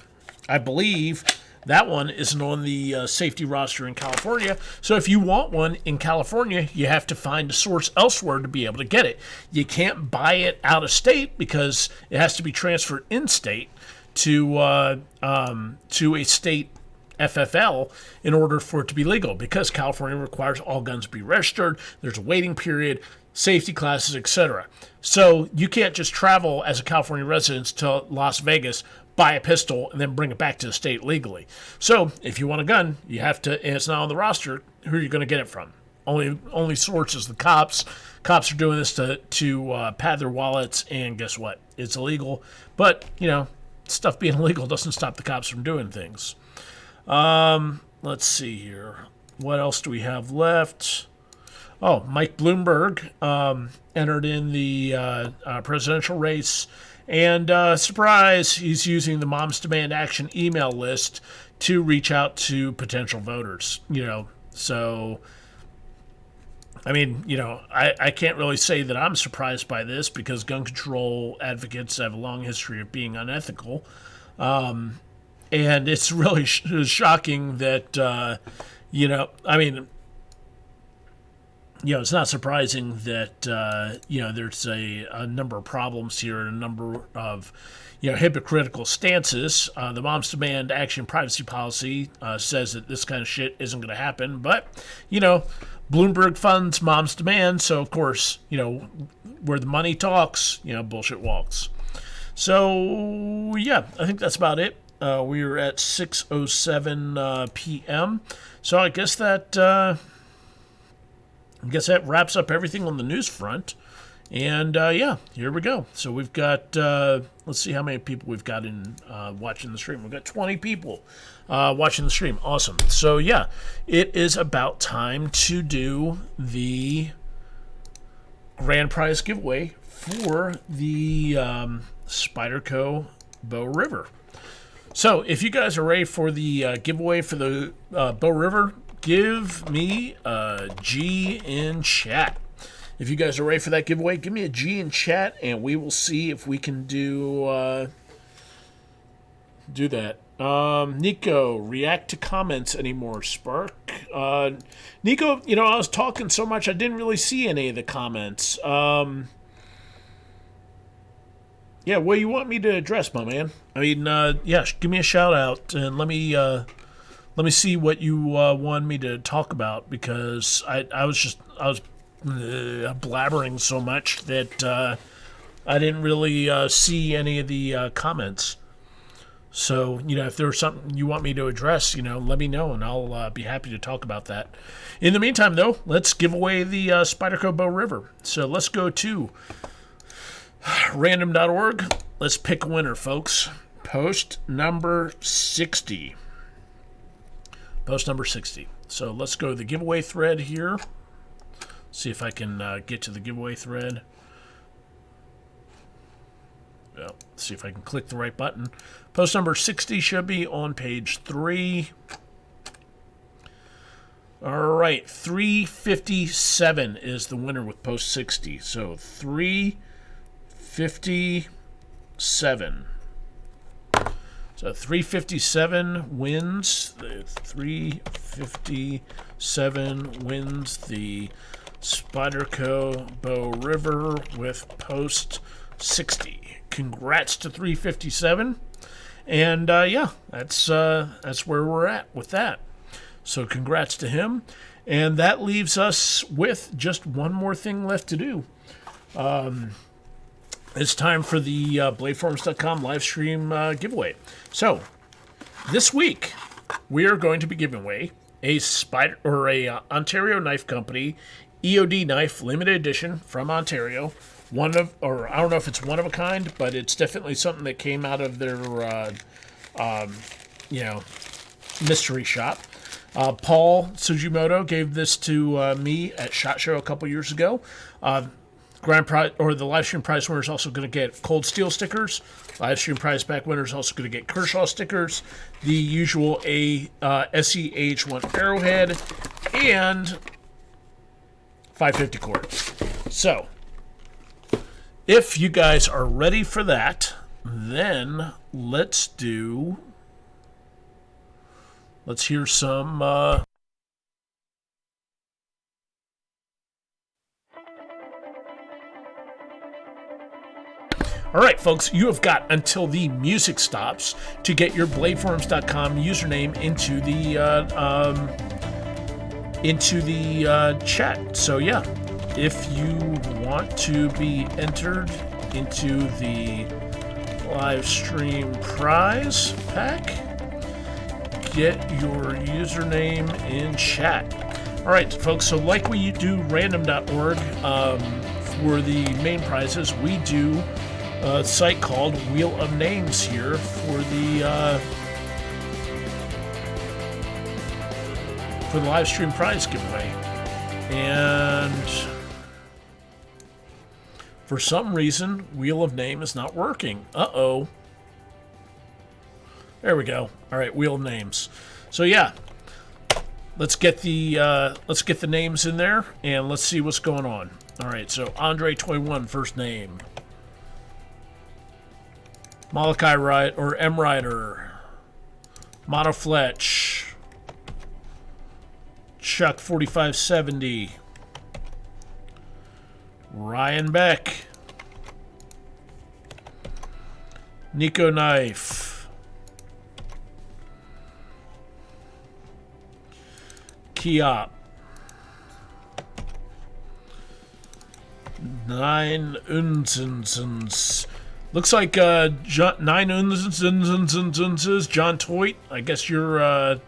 I believe that one isn't on the safety roster in California. So if you want one in California, you have to find a source elsewhere to be able to get it. You can't buy it out of state because it has to be transferred in state to a state FFL in order for it to be legal, because California requires all guns to be registered. There's a waiting period, safety classes, etc. So you can't just travel as a California resident to Las Vegas, buy a pistol, and then bring it back to the state legally. So if you want a gun, you have to, and it's not on the roster, who are you going to get it from? Only source is the cops. Cops are doing this to pad their wallets, and guess what? It's illegal. But, stuff being illegal doesn't stop the cops from doing things. Let's see here. What else do we have left? Oh, Mike Bloomberg entered in the presidential race. And surprise, he's using the Moms Demand Action email list to reach out to potential voters. So, I can't really say that I'm surprised by this, because gun control advocates have a long history of being unethical. And it's really shocking that, it's not surprising that, there's a number of problems here and a number of, hypocritical stances. The Moms Demand Action privacy policy says that this kind of shit isn't going to happen. But, Bloomberg funds Moms Demand. So, of course, where the money talks, bullshit walks. So, yeah, I think that's about it. We are at 6:07 p.m. So I guess that wraps up everything on the news front. And here we go. So we've got, let's see how many people we've got in watching the stream. We've got 20 people watching the stream. Awesome. So yeah, it is about time to do the grand prize giveaway for the Spyderco Bow River. So if you guys are ready for the giveaway for the Bow River, give me a G in chat. If you guys are ready for that giveaway, give me a G in chat, and we will see if we can do that. Nico, react to comments anymore, Spark. Nico, I was talking so much I didn't really see any of the comments. Yeah, what do you want me to address, my man? Give me a shout out, and let me see what you want me to talk about, because I was blabbering so much that I didn't really see any of the comments. So, if there's something you want me to address, let me know, and I'll be happy to talk about that. In the meantime, though, let's give away the Spyderco Bow River. So let's go to random.org. Let's pick a winner, folks. Post number 60. Post number 60. So let's go to the giveaway thread here. See if I can get to the giveaway thread. Well, see if I can click the right button. Post number 60 should be on page 3. All right, 357 is the winner with post 60. So 357. So 357 wins. 357 wins the Spyderco Bow River with post 60. Congrats to 357. And that's where we're at with that. So congrats to him. And that leaves us with just one more thing left to do. it's time for the BladeForums.com live stream giveaway. So, this week, we are going to be giving away a Ontario Knife Company EOD knife limited edition from Ontario. I don't know if it's one of a kind, but it's definitely something that came out of their, mystery shop. Paul Sugimoto gave this to me at SHOT Show a couple years ago. Grand prize, or the live stream prize winner, is also going to get Cold Steel stickers. Live stream prize pack winner is also going to get Kershaw stickers, the usual SEH1 arrowhead, and 550 cord. So, if you guys are ready for that, then let's hear some. All right, folks, you have got until the music stops to get your BladeForums.com username into the chat. So yeah, if you want to be entered into the live stream prize pack, get your username in chat. All right, folks. So like we do random.org for the main prizes, we do a site called Wheel of Names here for the live stream prize giveaway. And for some reason, Wheel of Name is not working. Uh-oh. There we go. All right, Wheel of Names. So yeah, let's get the names in there and let's see what's going on. All right, so Andre21 first name. Malachi Wright or M Rider, Mono Fletch, Chuck 4570, Ryan Beck, Nico Knife, Kiop, 9 Unzensens. Looks like Nine Unzensens, John Toit. I guess you're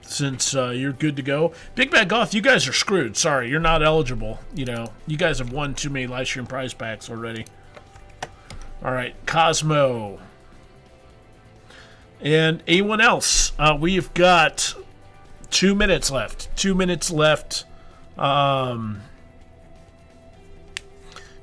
since you're good to go. Big Bad Goth, you guys are screwed. Sorry, you're not eligible. You know, you guys have won too many live stream prize packs already. All right, Cosmo. And anyone else? We've got 2 minutes left. 2 minutes left.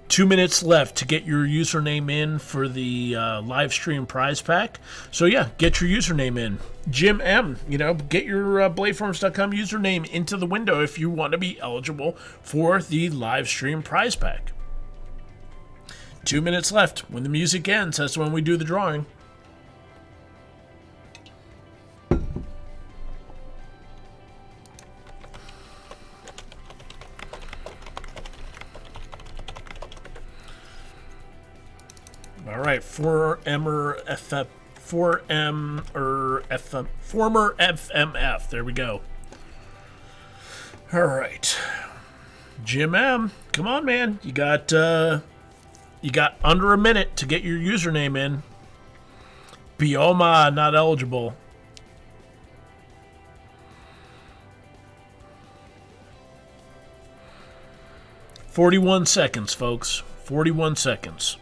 2 minutes left to get your username in for the live stream prize pack. So yeah, get your username in. Jim M, get your BladeForums.com username into the window if you want to be eligible for the live stream prize pack. 2 minutes left. When the music ends, that's when we do the drawing. All right, former FMF. There we go. All right, Jim M, come on, man. You got under a minute to get your username in. Bioma not eligible. "41 seconds, folks. 41 seconds.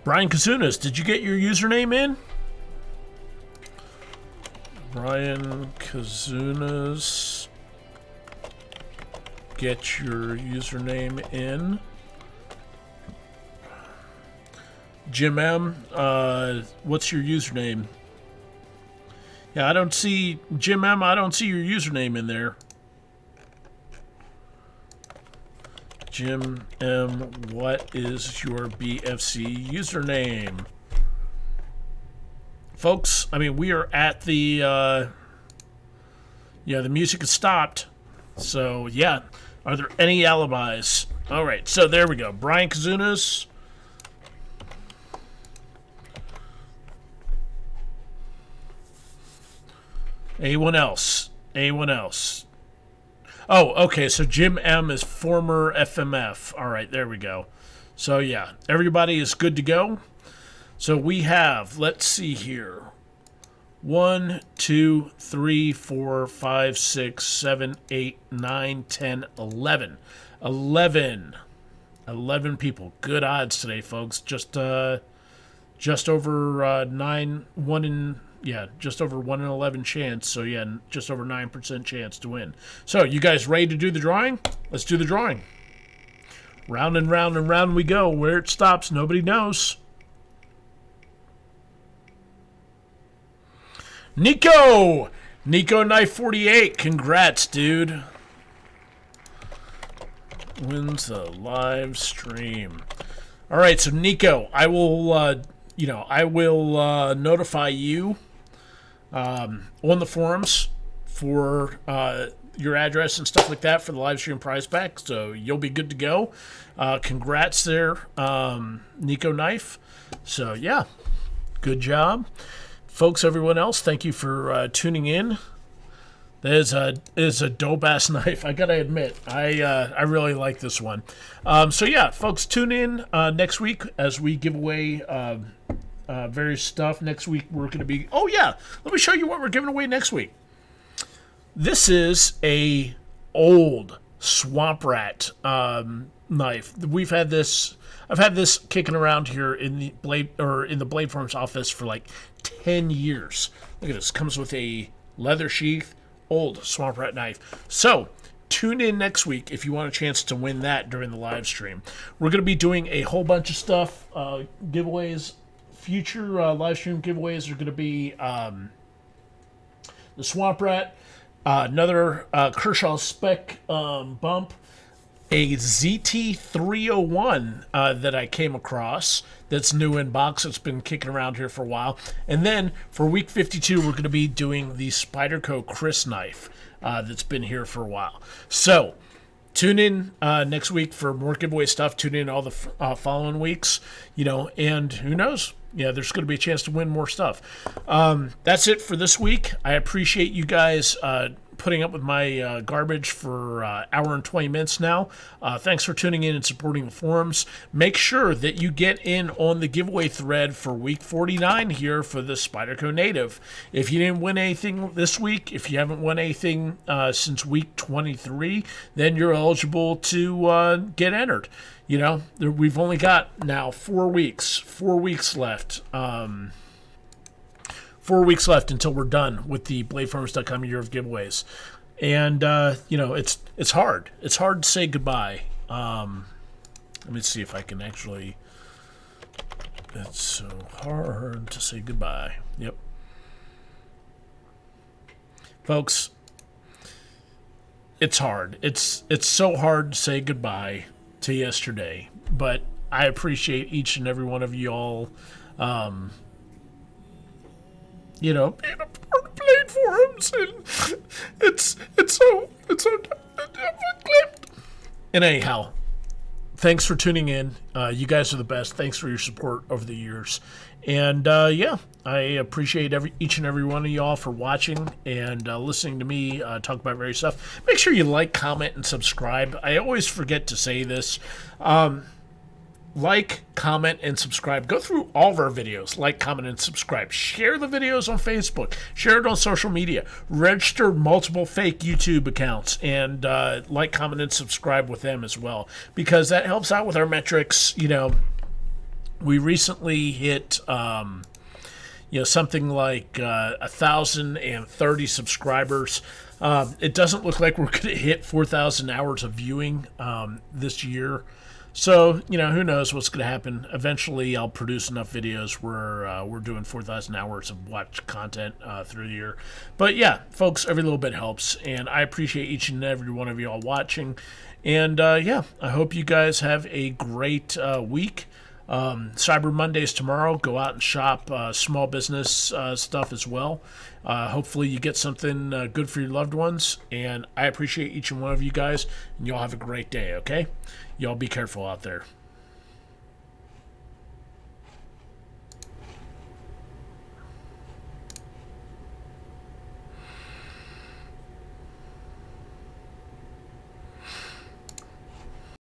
Brian Kazunas, did you get your username in? Brian Kazunas, get your username in. Jim M, what's your username? Yeah, I don't see, Jim M, I don't see your username in there. Jim M, what is your BFC username? Folks, I mean, we are at the, the music has stopped. So, yeah. Are there any alibis? All right, so there we go. Brian Kazunas. Anyone else? Anyone else? Oh, okay. So Jim M is former FMF. All right, there we go. So yeah, everybody is good to go. So we have, let's see here, 1, 2, 3, 4, 5, 6, 7, 8, 9, 10, 11. 11 people. Good odds today, folks. Just over 1 in 11 chance. So yeah, just over 9% chance to win. So you guys ready to do the drawing? Let's do the drawing. Round and round and round we go. Where it stops, nobody knows. Nico Knife 48. Congrats, dude. Wins the live stream. All right, so Nico, I will notify you on the forums for your address and stuff like that for the live stream prize pack. So you'll be good to go. Congrats there, Nico Knife. So yeah, good job. Folks, everyone else, thank you for tuning in. That is a dope-ass knife, I gotta admit. I really like this one. So yeah, folks, tune in next week as we give away various stuff. Next week we're going to be... Oh yeah, let me show you what we're giving away next week. This is a old Swamp Rat knife. I've had this kicking around here in the BladeForums office for like 10 years. Look at this. Comes with a leather sheath, old Swamp Rat knife. So tune in next week if you want a chance to win that during the live stream. We're going to be doing a whole bunch of stuff, giveaways. Future live stream giveaways are going to be the Swamp Rat, another Kershaw Spec bump, a ZT301 that I came across that's new in box. It's been kicking around here for a while. And then for week 52, we're going to be doing the Spyderco Chris knife that's been here for a while. So tune in next week for more giveaway stuff. Tune in all the following weeks, and who knows? Yeah, there's going to be a chance to win more stuff. That's it for this week. I appreciate you guys putting up with my garbage for hour and 20 minutes now. Thanks for tuning in and supporting the forums. Make sure that you get in on the giveaway thread for week 49 here for the Spyderco Native. If you didn't win anything this week, if you haven't won anything since week 23, then you're eligible to get entered. We've only got now 4 weeks left. 4 weeks left until we're done with the BladeForums.com year of giveaways. And, it's hard. It's hard to say goodbye. Let me see if I can actually... It's so hard to say goodbye. Yep. Folks, it's hard. It's so hard to say goodbye to yesterday. But I appreciate each and every one of you all... being a part of BladeForums, and it's so and anyhow, thanks for tuning in. You guys are the best. Thanks for your support over the years, and I appreciate each and every one of y'all for watching and listening to me talk about various stuff. Make sure you like, comment, and subscribe. I always forget to say this. Like, comment, and subscribe. Go through all of our videos. Like, comment, and subscribe. Share the videos on Facebook. Share it on social media. Register multiple fake YouTube accounts and like, comment, and subscribe with them as well, because that helps out with our metrics. We recently hit something like 1,030 subscribers. It doesn't look like we're going to hit 4,000 hours of viewing this year. So, who knows what's going to happen. Eventually, I'll produce enough videos where we're doing 4,000 hours of watch content through the year. But yeah, folks, every little bit helps. And I appreciate each and every one of you all watching. And I hope you guys have a great week. Cyber Mondays tomorrow. Go out and shop small business stuff as well. Hopefully you get something good for your loved ones. And I appreciate each and one of you guys. And y'all have a great day, okay? Y'all be careful out there.